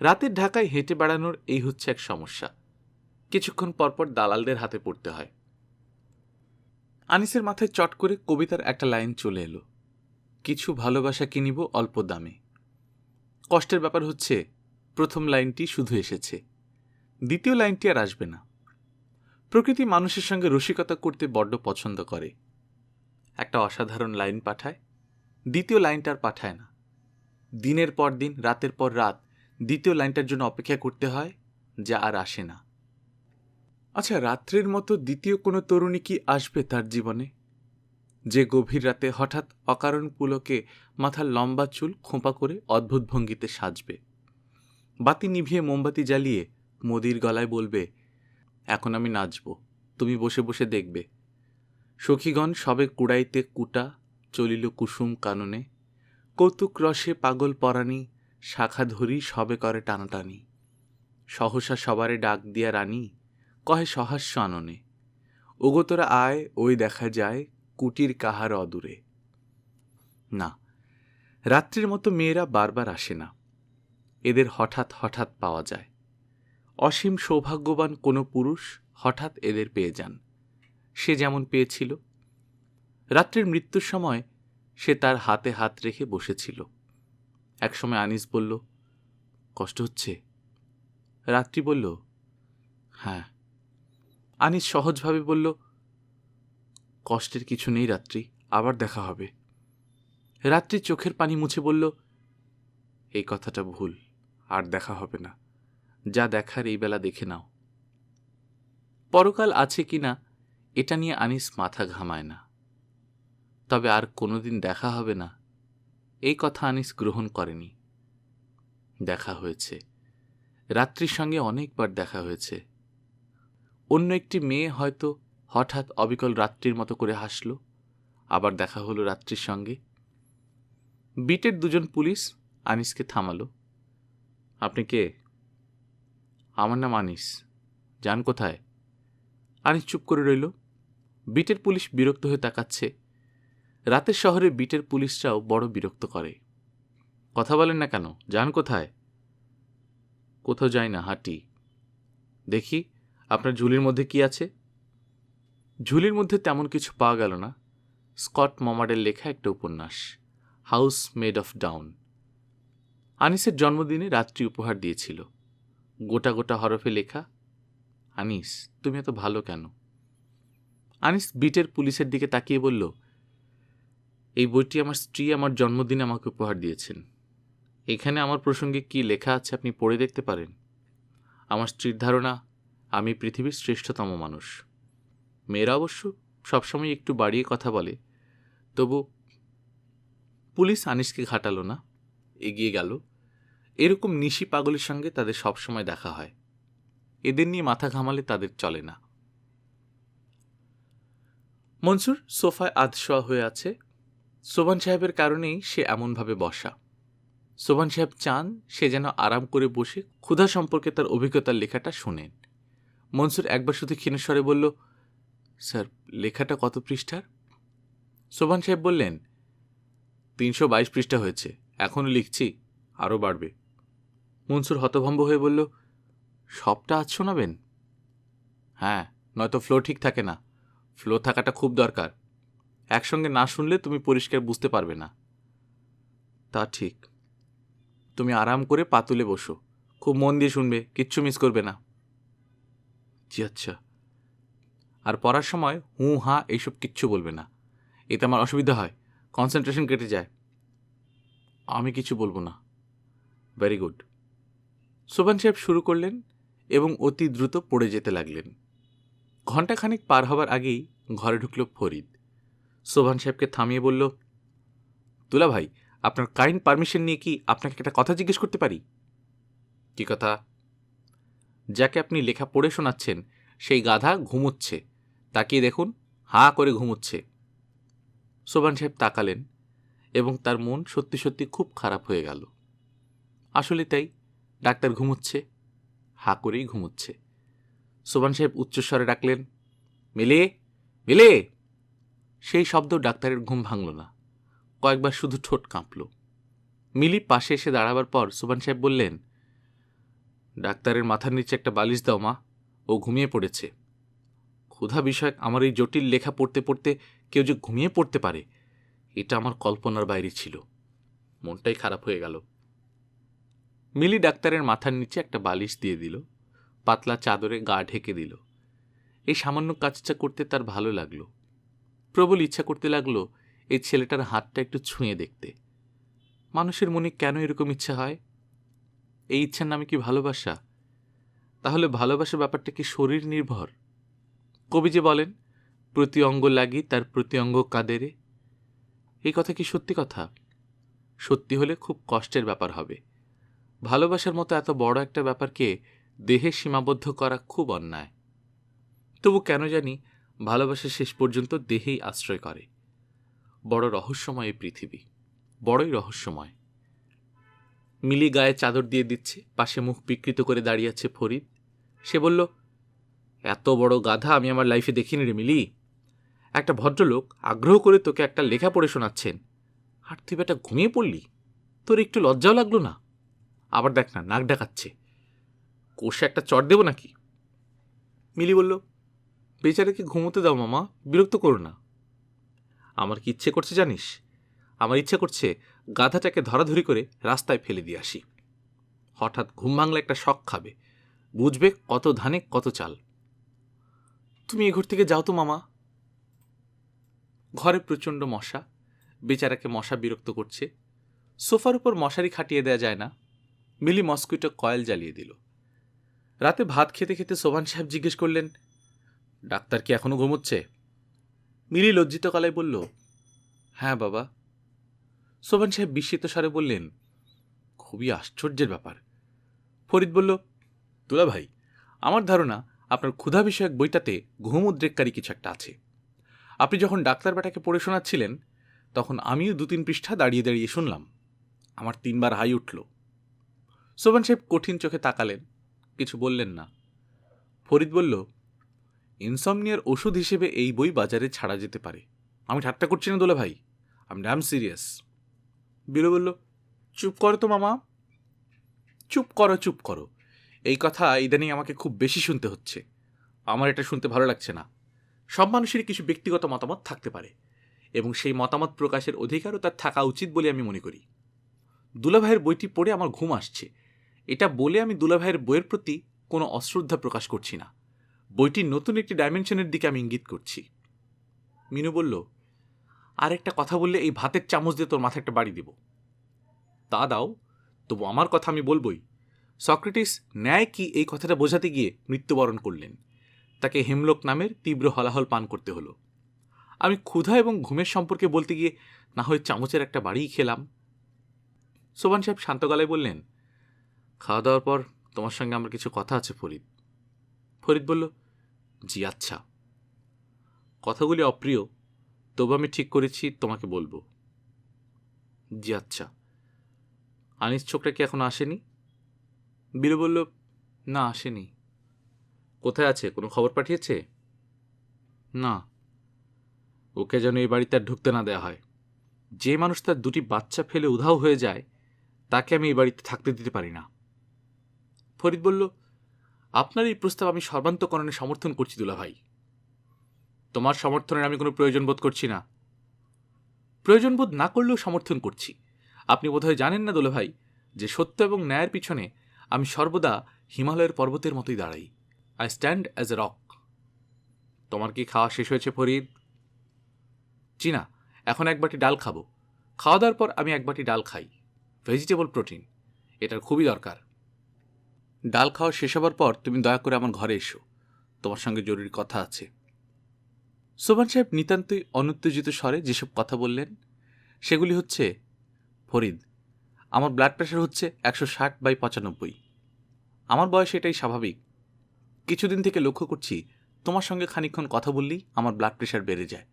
রাতের ঢাকায় হেঁটে বেড়ানোর এই হচ্ছে এক সমস্যা। কিছুক্ষণ পরপর দালালদের হাতে পড়তে হয়। আনিসের মাথায় চট করে কবিতার একটা লাইন চলে এলো, কিছু ভালোবাসা কিনিব অল্প দামে। কষ্টের ব্যাপার হচ্ছে প্রথম লাইনটি শুধু এসেছে, দ্বিতীয় লাইনটি আর আসবে না। প্রকৃতি মানুষের সঙ্গে রসিকতা করতে বড্ড পছন্দ করে। একটা অসাধারণ লাইন পাঠায়, দ্বিতীয় লাইনটা আর পাঠায় না। দিনের পর দিন, রাতের পর রাত দ্বিতীয় লাইনটার জন্য অপেক্ষা করতে হয়, যা আর আসে না। আচ্ছা, রাত্রির মতো দ্বিতীয় কোনো তরুণী কি আসবে তার জীবনে, যে গভীর রাতে হঠাৎ অকারণ পুলকে মাথার লম্বা চুল খোঁপা করে অদ্ভুত ভঙ্গিতে সাজবে, বাতি নিভিয়ে মোমবাতি জ্বালিয়ে মোদির গলায় বলবে, এখন আমি নাচব, তুমি বসে বসে দেখবে। সখীগণ সবে কুড়াইতে কুটা চলিল কুসুম কাননে, কৌতুক রসে পাগল পরাণী শাখা ধরি সবে করে টানাটানি, সহসা সবারে ডাক দিয়া রানী কহে সহাস্য আননে, ওগো তোরা আয়, ওই দেখা যায় কুটির কাহার অদূরে। না, রাত্রির মতো মেয়েরা বারবার আসে না, এদের হঠাৎ হঠাৎ পাওয়া যায়। অসীম সৌভাগ্যবান কোনো পুরুষ হঠাৎ এদের পেয়ে যান, সে যেমন পেয়েছিল। রাত্রির মৃত্যুর সময় সে তার হাতে হাত রেখে বসেছিল। একসময় আনিস বলল, কষ্ট হচ্ছে? রাত্রি বলল, হ্যাঁ। আনিস সহজভাবে বলল, কষ্টের কিছু নেই রাত্রি, আবার দেখা হবে। রাত্রি চোখের পানি মুছে বলল, এই কথাটা ভুল, আর দেখা হবে না, যা দেখার এই বেলা দেখে নাও। পরকাল আছে কিনা এটা নিয়ে আনিস মাথা ঘামায় না, তবে আর কোনোদিন দেখা হবে না এই কথা আনিস গ্রহণ করেনি। দেখা হয়েছে, রাত্রির সঙ্গে অনেকবার দেখা হয়েছে। অন্য একটি মেয়ে হয়তো হঠাৎ অবিকল রাত্রির মতো করে হাসল, আবার দেখা হলো রাত্রির সঙ্গে। বিটের দুজন পুলিশ আনিসকে থামালো। আপনি কে? আমার নাম আনিস। যান কোথায়? আনিস চুপ করে রইল। বিটের পুলিশ বিরক্ত হয়ে তাকাচ্ছে। রাতের শহরে বিটের পুলিশরাও বড় বিরক্ত করে। কথা বলেন না কেন? যান কোথায়? কোথাও যাই না, হাঁটি। দেখি আপনার ঝুলির মধ্যে কি আছে। ঝুলির মধ্যে তেমন কিছু পাওয়া গেল না। স্কট মমার্ডের লেখা একটা উপন্যাস, হাউস মেড অফ ডাউন। আনিসের জন্মদিনে রাত্রি উপহার দিয়েছিল। গোটা গোটা হরফে লেখা, আনিস তুমি এত ভালো কেন? আনিস বিটের পুলিশের দিকে তাকিয়ে বলল, এই বইটি আমার স্ত্রী আমার জন্মদিনে আমাকে উপহার দিয়েছেন। এখানে আমার প্রসঙ্গে কি লেখা আছে আপনি পড়ে দেখতে পারেন। আমার স্ত্রীর ধারণা আমি পৃথিবীর শ্রেষ্ঠতম মানুষ। মেয়েরা অবশ্য সবসময় একটু বাড়িয়ে কথা বলে, তবু। পুলিশ আনিসকে ঘাটালো না, এগিয়ে গেল। এরকম নিশি পাগলের সঙ্গে তাদের সবসময় দেখা হয়, এদের নিয়ে মাথা ঘামালে তাদের চলে না। মনসুর সোফায় আধশোয়া হয়ে আছে। সোবান সাহেবের কারণেই সে এমনভাবে বসা। সোবান সাহেব চান সে যেন আরাম করে বসে ক্ষুধা সম্পর্কে তার অভিজ্ঞতার লেখাটা শোনেন। মনসুর একবার শুধু ক্ষীণস্বরে বলল, স্যার লেখাটা কত পৃষ্ঠার? সোবান সাহেব বললেন, 322 পৃষ্ঠা হয়েছে, এখনও লিখছি, আরও বাড়বে। মনসুর হতভম্ব হয়ে বলল, সবটা আজ শোনাবেন? হ্যাঁ, নয়তো ফ্লো ঠিক থাকে না। ফ্লো থাকাটা খুব দরকার। একসঙ্গে না শুনলে তুমি পরিষ্কার বুঝতে পারবে না। তা ঠিক। তুমি আরাম করে পাতুলে বসো, খুব মন দিয়ে শুনবে, কিচ্ছু মিস করবে না। জি আচ্ছা। আর পড়ার সময় হু হা এইসব কিচ্ছু বলবে না, এতে আমার অসুবিধা হয়, কনসেন্ট্রেশন কেটে যায়। আমি কিছু বলবো না। Very good. সোবান সাহেব শুরু করলেন এবং অতি দ্রুত পড়ে যেতে লাগলেন। ঘণ্টাখানিক পার হবার আগেই ঘরে ঢুকল ফরিদ। সোবান সাহেবকে থামিয়ে বলল, দুলা ভাই, আপনার কাইন্ড পারমিশন নিয়ে কি আপনাকে একটা কথা জিজ্ঞেস করতে পারি? কি কথা? যাকে আপনি লেখা পড়ে শোনাচ্ছেন সেই গাধা ঘুমোচ্ছে, তাকিয়ে দেখুন, হাঁ করে ঘুমোচ্ছে। সোবান সাহেব তাকালেন এবং তার মন সত্যি সত্যি খুব খারাপ হয়ে গেল। আসলে তাই, ডাক্তার ঘুমোচ্ছে, হাঁ করেই ঘুমোচ্ছে। সোবান সাহেব উচ্চস্বরে ডাকলেন, মিলে মিলে। সেই শব্দ ডাক্তারের ঘুম ভাঙল না, কয়েকবার শুধু ঠোঁট কাঁপল। মিলি পাশে এসে দাঁড়াবার পর সোবান সাহেব বললেন, ডাক্তারের মাথার নিচে একটা বালিশ দাও মা, ও ঘুমিয়ে পড়েছে। ক্ষুধা বিষয়ক আমার এই জটিল লেখা পড়তে পড়তে কেউ যে ঘুমিয়ে পড়তে পারে, এটা আমার কল্পনার বাইরে ছিল। মনটাই খারাপ হয়ে গেল। মিলি ডাক্তারের মাথার নিচে একটা বালিশ দিয়ে দিল, পাতলা চাদরে গা ঢেকে দিল। এই সামান্য কাজটা করতে তার ভালো লাগলো। প্রবল ইচ্ছা করতে লাগলো এই ছেলেটার হাতটা একটু ছুঁয়ে দেখতে। মানুষের মনে কেন এরকম ইচ্ছা হয়? এই ইচ্ছার নামে কি ভালোবাসা? তাহলে ভালোবাসা ব্যাপারটা কি শরীর নির্ভর? কবি যে বলেন, প্রতি অঙ্গ লাগি তার প্রতি অঙ্গ কাদেরে। এই কথা কি সত্যি কথা? সত্যি হলে খুব কষ্টের ব্যাপার হবে। ভালোবাসার মতো এত বড় একটা ব্যাপারকে দেহে সীমাবদ্ধ করা খুব অন্যায়। তবু কেন জানি ভালোবাসা শেষ পর্যন্ত দেহেই আশ্রয় করে। বড় রহস্যময় এই পৃথিবী, বড়ই রহস্যময়। মিলি গায়ে চাদর দিয়ে দিচ্ছে, পাশে মুখ বিকৃত করে দাঁড়িয়ে আছে ফরিদ। সে বলল, এত বড় গাধা আমি আমার লাইফে দেখিনি রে মিলি। একটা ভদ্রলোক আগ্রহ করে তোকে একটা লেখা পড়ে শোনাচ্ছেন, আর তুই বেটা ঘুমিয়ে পড়লি? তোর একটু লজ্জাও লাগলো না? আবার দেখ না, নাক ডাকাচ্ছে। কোষে একটা চট দেব নাকি? মিলি বলল, বেচারাকে ঘুমোতে দাও মামা, বিরক্ত করো না। আমার কি ইচ্ছে করছে জানিস? আমার ইচ্ছে করছে গাধাটাকে ধরাধরি করে রাস্তায় ফেলে দিয়ে আসি। হঠাৎ ঘুম ভাঙলে একটা শখ খাবে, বুঝবে কত ধানে কত চাল। তুমি এ ঘর থেকে যাও তো মামা। ঘরে প্রচণ্ড মশা, বেচারাকে মশা বিরক্ত করছে। সোফার উপর মশারি খাটিয়ে দেয়া যায় না। মিলি মস্কুইটো কয়েল জ্বালিয়ে দিল। রাতে ভাত খেতে খেতে সোভান সাহেব জিজ্ঞেস করলেন, ডাক্তার কি এখনো ঘুমোচ্ছে? মিলি লজ্জিত গলায় বলল, হ্যাঁ বাবা। সোভান সাহেব বিস্মিত স্বরে বললেন, খুবই আশ্চর্যের ব্যাপার। ফরিদ বলল, দুলা ভাই, আমার ধারণা আপনার ক্ষুধা বিষয়ক বইটাতে ঘুম উদ্রেককারী কিছু একটা আছে। আপনি যখন ডাক্তার বেটাকে পড়ে শোনাচ্ছিলেন, তখন আমিও 2-3 পৃষ্ঠা দাঁড়িয়ে দাঁড়িয়ে শুনলাম। আমার 3 বার হাই উঠল। সোভান সাহেব কঠিন চোখে তাকালেন, কিছু বললেন না। ফরিদ বলল, ইনসমনিয়ার ওষুধ হিসেবে এই বই বাজারে ছাড়া যেতে পারে। আমি ঠাট্টা করছি না দোলা ভাই, I am damn serious. Bilu বলল, চুপ করো তো মামা, চুপ করো চুপ করো। এই কথা ইদানিং আমাকে খুব বেশি শুনতে হচ্ছে। আমার এটা শুনতে ভালো লাগছে না। সব মানুষেরই কিছু ব্যক্তিগত মতামত থাকতে পারে, এবং সেই মতামত প্রকাশের অধিকারও তার থাকা উচিত বলে আমি মনে করি। দুলাভাইয়ের বইটি পড়ে আমার ঘুম আসছে, এটা বলে আমি দুলাভাইয়ের বইয়ের প্রতি কোনো অশ্রদ্ধা প্রকাশ করছি না। বইটির নতুন একটি ডাইমেনশনের দিকে আমি ইঙ্গিত করছি। মিনু বলল, আর একটা কথা বললে এই ভাতের চামচ দিয়ে তোর মাথায় একটা বাড়ি দেব। তা দাও, তবু আমার কথা আমি বলবই। সক্রেটিস ন্যায় কি এই কথাটা বোঝাতে গিয়ে মৃত্যুবরণ করলেন। তাকে হেমলোক নামের তীব্র হলাহল পান করতে হলো। আমি ক্ষুধা এবং ঘুমের সম্পর্কে বলতে গিয়ে না হয় চামচের একটা বাড়িই খেলাম। সোভান সাহেব শান্ত গলায় বললেন, খাওয়া দাওয়ার পর তোমার সঙ্গে আমার কিছু কথা আছে ফরিদ। ফরিদ বলল, জি আচ্ছা। কথাগুলি অপ্রিয়, তবু আমি ঠিক করেছি তোমাকে বলবো। জি আচ্ছা। আনিস ছোকরা কি এখনো আসেনি? বিলু বলল, না আসেনি। কোথায় আছে, কোনো খবর পাঠিয়েছে? না। ওকে যেন এই বাড়িতে আর ঢুকতে না দেওয়া হয়। যে মানুষ তার 2টি বাচ্চা ফেলে উধাও হয়ে যায়, তাকে আমি এই বাড়িতে থাকতে দিতে পারি না। ফরিদ বলল, আপনার এই প্রস্তাব আমি সর্বান্তকরণে সমর্থন করছি দুলা ভাই। তোমার সমর্থনের আমি কোনো প্রয়োজন বোধ করছি না। প্রয়োজন বোধ না করলেও সমর্থন করছি। আপনি বোধহয় জানেন না দুলা ভাই, যে সত্য এবং ন্যায়ের পিছনে আমি সর্বদা হিমালয়ের পর্বতের মতোই দাঁড়াই। I stand as a rock. তোমার কি খাওয়া শেষ হয়েছে ফরিদ? জি না, এখন 1 বাটি ডাল খাবো। খাওয়া দাওয়ার পর আমি 1 বাটি ডাল খাই। ভেজিটেবল প্রোটিন, এটার খুবই দরকার। ডাল খাওয়া শেষ হবার পর তুমি দয়া করে আমার ঘরে এসো, তোমার সঙ্গে জরুরি কথা আছে। সোভান সাহেব নিতান্তই অনুত্তেজিত স্বরে যেসব কথা বললেন, সেগুলি হচ্ছে, ফরিদ, আমার ব্লাড প্রেশার হচ্ছে 160/95। আমার বয়স এটাই স্বাভাবিক। কিছুদিন থেকে লক্ষ্য করছি তোমার সঙ্গে খানিকক্ষণ কথা বললেই আমার ব্লাড প্রেশার বেড়ে যায়।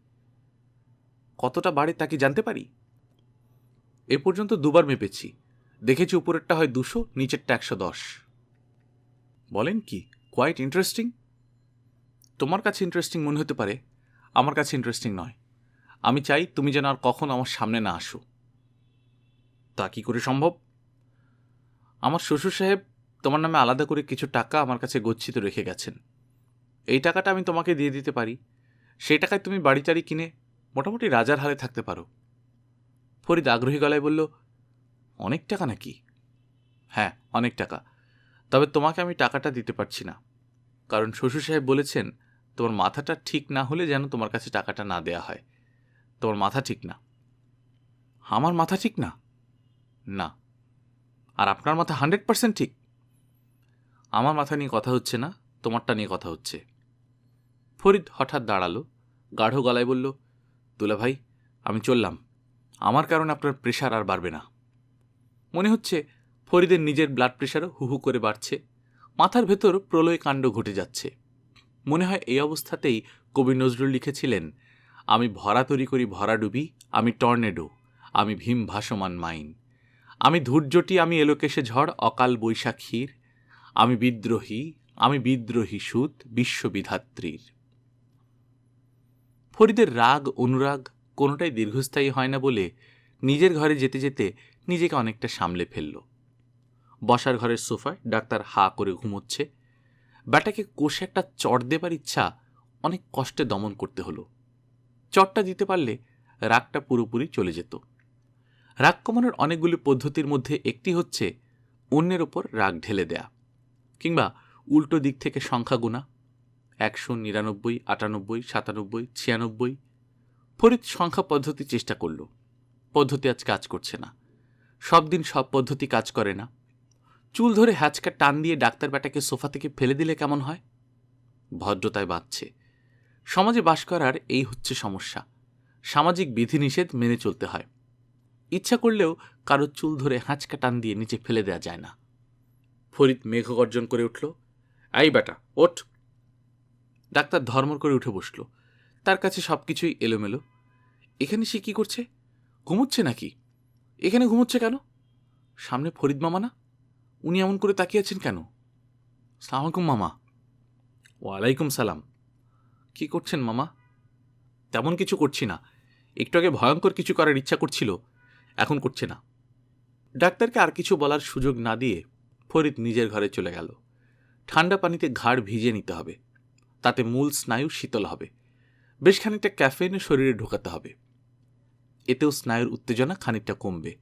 কতটা বাড়ে তা কি জানতে পারি? এ পর্যন্ত 2বার মেপেছি, দেখেছি উপরেরটা হয় 200, নিচেরটা 110। বলেন কি, কোয়াইট ইন্টারেস্টিং। তোমার কাছে ইন্টারেস্টিং মনে হতে পারে, আমার কাছে ইন্টারেস্টিং নয়। আমি চাই তুমি যেন আর কখনো আমার সামনে না আসো। তা কি করে সম্ভব? আমার শ্বশুর সাহেব তোমার নামে আলাদা করে কিছু টাকা আমার কাছে গচ্ছিত রেখে গেছেন। এই টাকাটা আমি তোমাকে দিয়ে দিতে পারি। সেই টাকায় তুমি বাড়ি টাড়ি কিনে মোটামুটি রাজার হালে থাকতে পারো। ফরিদ আগ্রহী গলায় বলল, অনেক টাকা নাকি? হ্যাঁ, অনেক টাকা। তবে তোমাকে আমি টাকাটা দিতে পারছি না, কারণ শ্বশুর সাহেব বলেছেন তোমার মাথাটা ঠিক না হলে যেন তোমার কাছে টাকাটা না দেয়া হয়। তোমার মাথা ঠিক না। আমার মাথা ঠিক না? না। আর আপনার মাথা 100% ঠিক? আমার মাথা নিয়ে কথা হচ্ছে না, তোমারটা নিয়ে কথা হচ্ছে। ফরিদ হঠাৎ দাঁড়ালো, গাঢ় গলায় বলল, দুলাভাই, আমি চললাম। আমার কারণে আপনার প্রেশার আর বাড়বে না। মনে হচ্ছে ফরিদের নিজের ব্লাড প্রেশারও হুহু করে বাড়ছে, মাথার ভেতর প্রলয় কাণ্ড ঘটে যাচ্ছে। মনে হয় এই অবস্থাতেই কবি নজরুল লিখেছিলেন, আমি ভরা তরি করি ভরা ডুবি, আমি টর্নেডো, আমি ভীম ভাসমান মাইন, আমি ধূর্যটি, আমি এলোকেশে ঝড় অকাল বৈশাখীর, আমি বিদ্রোহী সুত বিশ্ববিধাত্রীর। ফরিদের রাগ অনুরাগ কোনোটাই দীর্ঘস্থায়ী হয় না বলে নিজের ঘরে যেতে যেতে নিজেকে অনেকটা সামলে ফেলল। বসার ঘরের সোফায় ডাক্তার হা করে ঘুমোচ্ছে। ব্যাটাকে কষে একটা চড় দেবার ইচ্ছা অনেক কষ্টে দমন করতে হলো। চড়টা দিতে পারলে রাগটা পুরোপুরি চলে যেত। রাগ কমানোর অনেকগুলি পদ্ধতির মধ্যে একটি হচ্ছে অন্যের ওপর রাগ ঢেলে দেয়া, কিংবা উল্টো দিক থেকে সংখ্যা গুণা, 100, 99, 98, 97, 96। ফরিদ সংখ্যা পদ্ধতি চেষ্টা করল, পদ্ধতি আজ কাজ করছে না। সব দিন সব পদ্ধতি কাজ করে না। চুল ধরে হ্যাচকা টান দিয়ে ডাক্তার ব্যাটাকে সোফা থেকে ফেলে দিলে কেমন হয়? ভদ্রতায় বাঁচছে। সমাজে বাস করার এই হচ্ছে সমস্যা, সামাজিক বিধিনিষেধ মেনে চলতে হয়। ইচ্ছা করলেও কারো চুল ধরে হ্যাঁচকা টান দিয়ে নিচে ফেলে দেওয়া যায় না। ফরিদ মেঘগর্জন করে উঠল, এই বেটা ওঠ। ডাক্তার ধর্মর করে উঠে বসল। তার কাছে সবকিছুই এলোমেলো। এখানে সে কি করছে? ঘুমোচ্ছে নাকি? এখানে ঘুমোচ্ছে কেন? সামনে ফরিদ মামা না? উনি এমন করে তাকিয়ে আছেন কেন? সালাম আলাইকুম মামা। ওয়ালাইকুম সালাম। কি করছেন মামা? তেমন কিছু করছি না, একটু আগে ভয়ঙ্কর কিছু করার ইচ্ছা করছিল, এখন করছে না। ডাক্তারকে আর কিছু বলার সুযোগ না দিয়ে ফরিদ নিজের ঘরে চলে গেল। ঠান্ডা পানিতে ঘাড় ভিজিয়ে নিতে হবে, তাতে মূল স্নায়ু শীতল হবে। বেশ খানিকটা ক্যাফেইন শরীরে ঢোকাতে হবে, এতেও স্নায়ুর উত্তেজনা খানিকটা কমবে।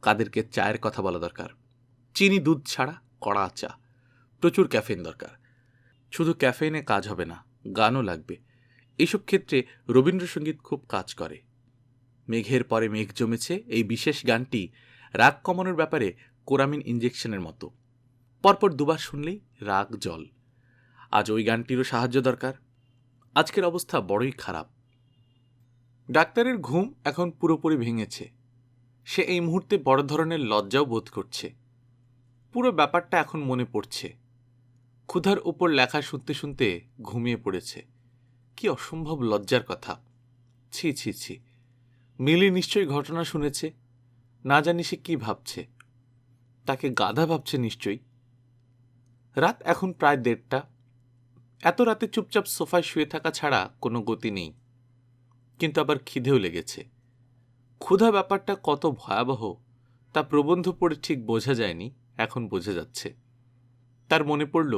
কাদেরকে চায়ের কথা বলা দরকার, চিনি দুধ ছাড়া কড়া চা, প্রচুর ক্যাফেইন দরকার। শুধু ক্যাফেইনে কাজ হবে না, গানও লাগবে। এইসব ক্ষেত্রে রবীন্দ্রসঙ্গীত খুব কাজ করে। মেঘের পরে মেঘ জমেছে এই বিশেষ গানটি রাগ কমানোর ব্যাপারে কোরামিন ইঞ্জেকশনের মতো। পরপর দুবার শুনলেই রাগ জল। আজ ওই গানটিরও সাহায্য দরকার। আজকের অবস্থা বড়ই খারাপ। ডাক্তারের ঘুম এখন পুরোপুরি ভেঙেছে। সে এই মুহূর্তে বড় ধরনের লজ্জাও বোধ করছে। পুরো ব্যাপারটা এখন মনে পড়ছে। ক্ষুধার ওপর লেখা শুনতে শুনতে ঘুমিয়ে পড়েছে। কি অসম্ভব লজ্জার কথা! ছি ছি ছি, মিলি নিশ্চয়ই ঘটনা শুনেছে। না জানি সে কি ভাবছে। তাকে গাধা ভাবছে নিশ্চয়ই। রাত এখন প্রায় 1:30। এত রাতে চুপচাপ সোফায় শুয়ে থাকা ছাড়া কোনো গতি নেই। কিন্তু আবার খিদেও লেগেছে। ক্ষুধা ব্যাপারটা কত ভয়াবহ তা প্রবন্ধ পড়ে ঠিক বোঝা যায়নি, এখন বোঝা যাচ্ছে। তার মনে পড়ল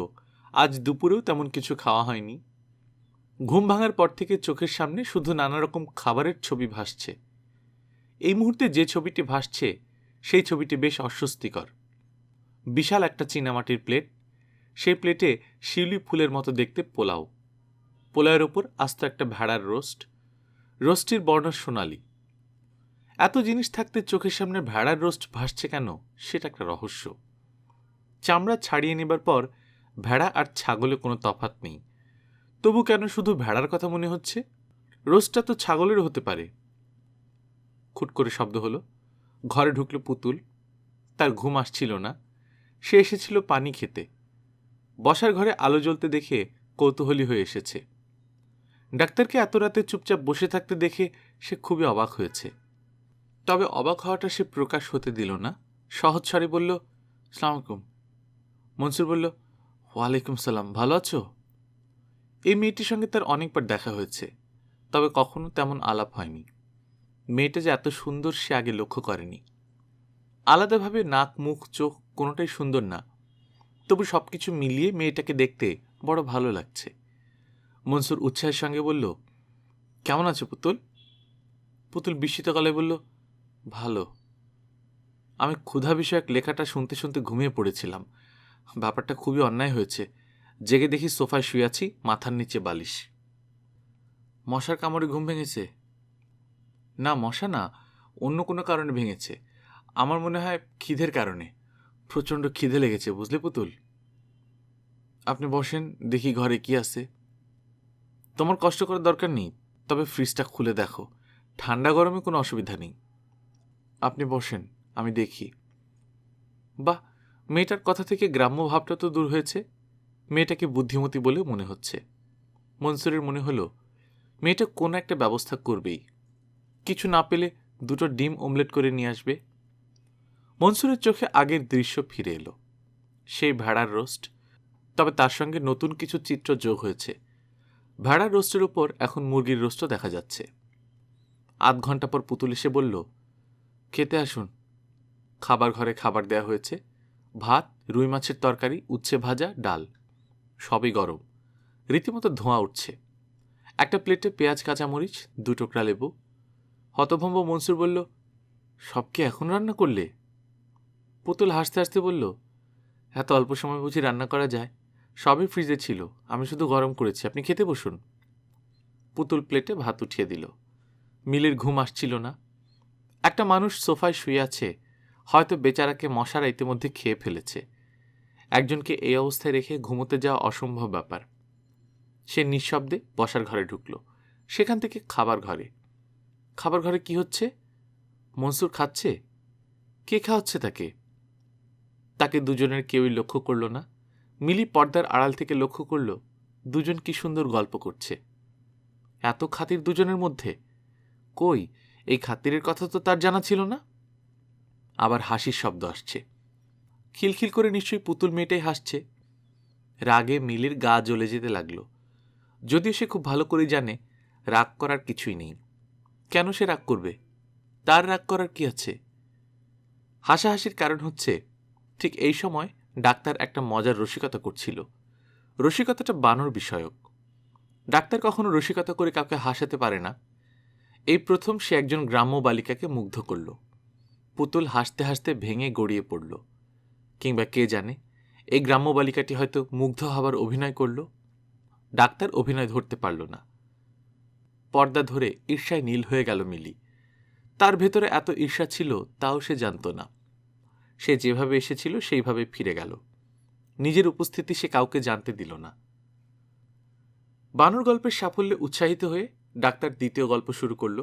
আজ দুপুরেও তেমন কিছু খাওয়া হয়নি। ঘুম ভাঙার পর থেকে চোখের সামনে শুধু নানা রকম খাবারের ছবি ভাসছে। এই মুহূর্তে যে ছবিটি ভাসছে সেই ছবিটি বেশ অস্বস্তিকর। বিশাল একটা চীনামাটির প্লেট, সেই প্লেটে শিউলি ফুলের মতো দেখতে পোলাও, পোলাওয়ের ওপর আস্ত একটা ভেড়ার রোস্ট, রোস্টটির বর্ণ সোনালি। এত জিনিস থাকতে চোখের সামনে ভেড়ার রোস্ট ভাসছে কেন, সেটা একটা রহস্য। চামড়া ছাড়িয়ে নেবার পর ভেড়া আর ছাগলে কোনো তফাৎ নেই, তবু কেন শুধু ভেড়ার কথা মনে হচ্ছে? রোস্টটা তো ছাগলেরও হতে পারে। খুট করে শব্দ হলো। ঘরে ঢুকল পুতুল। তার ঘুম আসছিল না। সে এসেছিল পানি খেতে। বসার ঘরে আলো জ্বলতে দেখে কৌতূহলী হয়ে এসেছে। ডাক্তারকে এত রাতে চুপচাপ বসে থাকতে দেখে সে খুবই অবাক হয়েছে। তবে অবাক হওয়াটা সে প্রকাশ হতে দিল না। সহজ স্বরে বলল, সালাম আলাইকুম। মনসুর বলল, ওয়ালাইকুম সালাম, ভালো আছো? এই মেয়েটির সঙ্গে তার অনেকবার দেখা হয়েছে, তবে কখনো তেমন আলাপ হয়নি। মেয়েটা যে এত সুন্দর সে আগে লক্ষ্য করেনি। আলাদাভাবে নাক মুখ চোখ কোনোটাই সুন্দর না, তবু সবকিছু মিলিয়ে মেয়েটাকে দেখতে বড় ভালো লাগছে। মনসুর উৎসাহের সঙ্গে বলল, কেমন আছো পুতুল? পুতুল বিস্মিত গলায় বলল, ভালো। আমি ক্ষুধা বিষয়ক লেখাটা শুনতে শুনতে ঘুমিয়ে পড়েছিলাম। ব্যাপারটা খুবই অন্যায় হয়েছে। জেগে দেখি সোফায় শুয়ে আছি, মাথার নিচে বালিশ। মশার কামড়ে ঘুম ভেঙেছে? না মশা না, অন্য কোনো কারণে ভেঙেছে। আমার মনে হয় খিদের কারণে। প্রচণ্ড খিদে লেগেছে, বুঝলে পুতুল। আপনি বসেন, দেখি ঘরে কি আছে। তোমার কষ্ট করার দরকার নেই, তবে ফ্রিজটা খুলে দেখো, ঠান্ডা গরমে কোনো অসুবিধা নেই। আপনি বসেন, আমি দেখি। বাহ, মেয়েটার কথা থেকে গ্রাম্য ভাবটা তো দূর হয়েছে। মেয়েটাকে বুদ্ধিমতী বলে মনে হচ্ছে। মনসুরের মনে হলো মেয়েটা কোনো একটা ব্যবস্থা করবেই। কিছু না পেলে দুটো ডিম অমলেট করে নিয়ে আসবে। মনসুরের চোখে আগের দৃশ্য ফিরে এলো, সেই ভেড়ার রোস্ট, তবে তার সঙ্গে নতুন কিছু চিত্র যোগ হয়েছে। ভেড়ার রোস্টের উপর এখন মুরগির রোস্টও দেখা যাচ্ছে। আধ ঘন্টা পর পুতুল এসে বলল, খেতে আসুন। খাবার ঘরে খাবার দেয়া হয়েছে। ভাত, রুই মাছের তরকারি, উচ্ছে ভাজা, ডাল, সবই গরম। রীতিমতো ধোঁয়া উঠছে। একটা প্লেটে পেঁয়াজ, কাঁচামরিচ, 2 টুকরা লেবু। হতভম্ব মনসুর বলল, সব কি এখন রান্না করলে? পুতুল হাসতে হাসতে বলল, এত অল্প সময় বুঝি রান্না করা যায়? সবই ফ্রিজে ছিল, আমি শুধু গরম করেছি। আপনি খেতে বসুন। পুতুল প্লেটে ভাত উঠিয়ে দিল। মিলির ঘুম আসছিল না। একটা মানুষ সোফায় শুয়ে আছে, হয়তো বেচারাকে মশারা ইতিমধ্যে খেয়ে ফেলেছে। একজনকে এই অবস্থায় রেখে ঘুমোতে যাওয়া অসম্ভব ব্যাপার। সে নিঃশব্দে বসার ঘরে ঢুকল, সেখান থেকে খাবার ঘরে। খাবার ঘরে কি হচ্ছে? মনসুর খাচ্ছে। কে খাওয়াচ্ছে তাকে? তাকে দুজনের কেউই লক্ষ্য করল না। মিলি পর্দার আড়াল থেকে লক্ষ্য করল দুজন কি সুন্দর গল্প করছে। এত খাতির দুজনের মধ্যে। কই, এই খাতিরের কথা তো তার জানা ছিল না। আবার হাসির শব্দ আসছে। খিলখিল করে নিশ্চয়ই পুতুল মেয়েটাই হাসছে। রাগে মিলির গা জ্বলে যেতে লাগলো। যদিও সে খুব ভালো করে জানে রাগ করার কিছুই নেই। কেন সে রাগ করবে? তার রাগ করার কি আছে? হাসাহাসির কারণ হচ্ছে, ঠিক এই সময় ডাক্তার একটা মজার রসিকতা করছিল। রসিকতাটা বানর বিষয়ক। ডাক্তার কখনো রসিকতা করে কাউকে হাসাতে পারে না। এই প্রথম সে একজন গ্রাম্য বালিকাকে মুগ্ধ করল। পুতুল হাসতে হাসতে ভেঙে গড়িয়ে পড়ল। কিংবা কে জানে, এই গ্রাম্য বালিকাটি হয়তো মুগ্ধ হবার অভিনয় করল। ডাক্তার অভিনয় ধরতে পারল না। পর্দা ধরে ঈর্ষায় নীল হয়ে গেল মিলি। তার ভেতরে এত ঈর্ষা ছিল তাও সে জানত না। সে যেভাবে এসেছিল সেইভাবে ফিরে গেল। নিজের উপস্থিতি সে কাউকে জানতে দিল না। বানর গল্পের সাফল্যে উৎসাহিত হয়ে ডাক্তার দ্বিতীয় গল্প শুরু করল।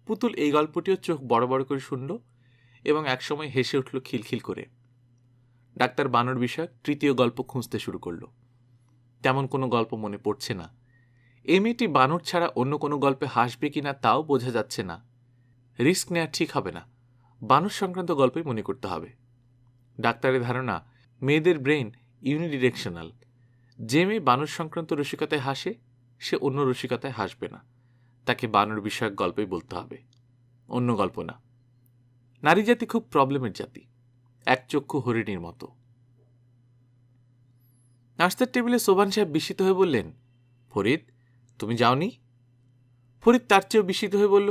পুতুল এই গল্পটিও চোখ বড় বড় করে শুনল এবং একসময় হেসে উঠল খিলখিল করে। ডাক্তার বানর বিষয়ক তৃতীয় গল্প খুঁজতে শুরু করল। তেমন কোনো গল্প মনে পড়ছে না। এই মেয়েটি বানর ছাড়া অন্য কোনো গল্পে হাসবে কিনা তাও বোঝা যাচ্ছে না। রিস্ক নেওয়া ঠিক হবে না। বানর সংক্রান্ত গল্পই মনে করতে হবে। ডাক্তারের ধারণা, মেয়েদের ব্রেইন ইউনিডিরেকশনাল। যে মেয়ে বানর সংক্রান্ত রসিকতায় হাসে সে অন্য রসিকতায় হাসবে না। তাকে বানর বিষয়ক গল্পই বলতে হবে, অন্য গল্প না। নারী জাতি খুব প্রবলেমের জাতি, একচক্ষু হরিণীর মতো। নাস্তার টেবিলে সোবান সাহেব বিস্মিত হয়ে বললেন, ফরিদ, তুমি যাওনি? ফরিদ তার চেয়েও বিস্মিত হয়ে বলল,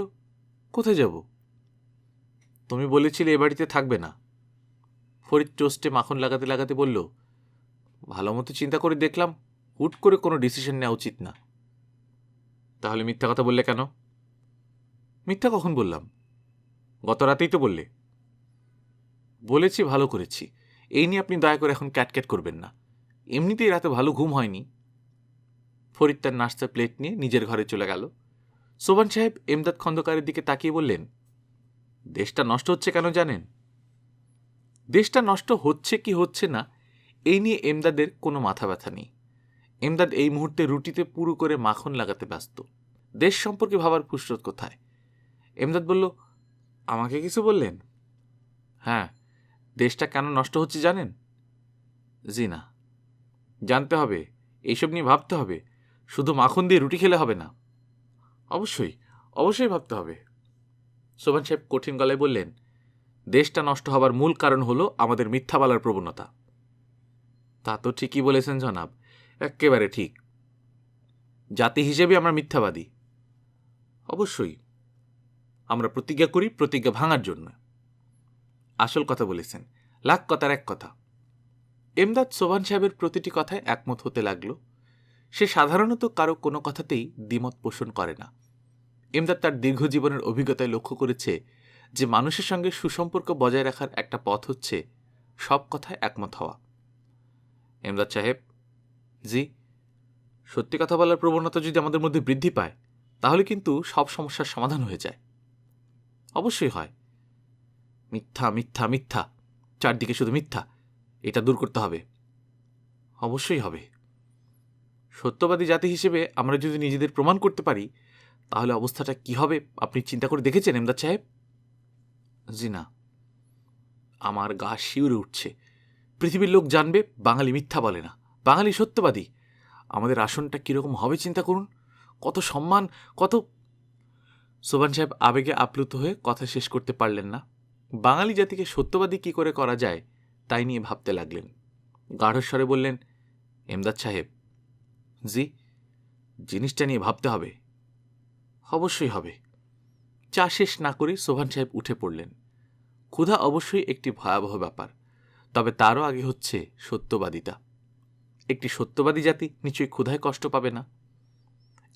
কোথায় যাব? তুমি বলেছিলে এ বাড়িতে থাকবে না। ফরিদ টোস্টে মাখন লাগাতে লাগাতে বলল, ভালো মতো চিন্তা করে দেখলাম হুট করে কোনো ডিসিশন নেওয়া উচিত না। তাহলে মিথ্যা কথা বললে কেন? মিথ্যা কখন বললাম? গত রাতেই তো বললে। বলেছি, ভালো করেছি। এই নিয়ে আপনি দয়া করে এখন ক্যাটক্যাট করবেন না। এমনিতেই রাতে ভালো ঘুম হয়নি। ফরিদ তার নাস্তার প্লেট নিয়ে নিজের ঘরে চলে গেল। সোবান সাহেব এমদাদ খন্দকারের দিকে তাকিয়ে বললেন, দেশটা নষ্ট হচ্ছে কেন জানেন? দেশটা নষ্ট হচ্ছে কি হচ্ছে না এই নিয়ে এমদাদের কোনো মাথা ব্যথা নেই। এমদাদ এই মুহূর্তে রুটিতে পুরো করে মাখন লাগাতে ব্যস্ত। দেশ সম্পর্কে ভাবার ফুসরত কোথায়? এমদাদ বলল, আমাকে কিছু বললেন? হ্যাঁ, দেশটা কেন নষ্ট হচ্ছে জানেন? জি না। জানতে হবে, এইসব নিয়ে ভাবতে হবে। শুধু মাখন দিয়ে রুটি খেলে হবে না। অবশ্যই, অবশ্যই ভাবতে হবে। সোবান সাহেব কঠিন গলায় বললেন, দেশটা নষ্ট হবার মূল কারণ হলো আমাদের মিথ্যা বলার প্রবণতা। তা তো ঠিকই বলেছেন জনাব, একেবারে ঠিক। জাতি হিসেবে আমরা মিথ্যাবাদী। অবশ্যই। আমরা প্রতিজ্ঞা করি প্রতিজ্ঞা ভাঙার জন্য। আসল কথা বলেছেন, লাখ কথার এক কথা। এমদাদ সোবান সাহেবের প্রতিটি কথায় একমত হতে লাগল। সে সাধারণত কারো কোনো কথাতেই দ্বিমত পোষণ করে না। এমদাদ তার দীর্ঘ জীবনের অভিজ্ঞতায় লক্ষ্য করেছে যে মানুষের সঙ্গে সুসম্পর্ক বজায় রাখার একটা পথ হচ্ছে সব কথায় একমত হওয়া। এমদাদ সাহেব, জি, সত্যি কথা বলার প্রবণতা যদি আমাদের মধ্যে বৃদ্ধি পায় তাহলে কিন্তু সব সমস্যার সমাধান হয়ে যায়। অবশ্যই হয়। মিথ্যা মিথ্যা মিথ্যা, চারদিকে শুধু মিথ্যা, এটা দূর করতে হবে। অবশ্যই হবে। সত্যবাদী জাতি হিসেবে আমরা যদি নিজেদের প্রমাণ করতে পারি তাহলে অবস্থাটা কি হবে আপনি চিন্তা করে দেখেছেন এমদাদ সাহেব? জি না। আমার গা শিউরে উঠছে। পৃথিবীর লোক জানবে বাঙালি মিথ্যা বলে না, বাঙালি সত্যবাদী। আমাদের আসনটা কিরকম হবে চিন্তা করুন। কত সম্মান, কত। সোবান সাহেব আবেগে আপ্লুত হয়ে কথা শেষ করতে পারলেন না। বাঙালি জাতিকে সত্যবাদী কি করে করা যায় তাই নিয়ে ভাবতে লাগলেন। গাঢ়স্বরে বললেন, এমদাদ সাহেব, জি, জিনিসটা নিয়ে ভাবতে হবে। অবশ্যই হবে। চা শেষ না করে সোভান সাহেব উঠে পড়লেন। ক্ষুধা অবশ্যই একটি ভয়াবহ ব্যাপার, তবে তারও আগে হচ্ছে সত্যবাদিতা। একটি সত্যবাদী জাতি নিশ্চয়ই ক্ষুধায় কষ্ট পাবে না।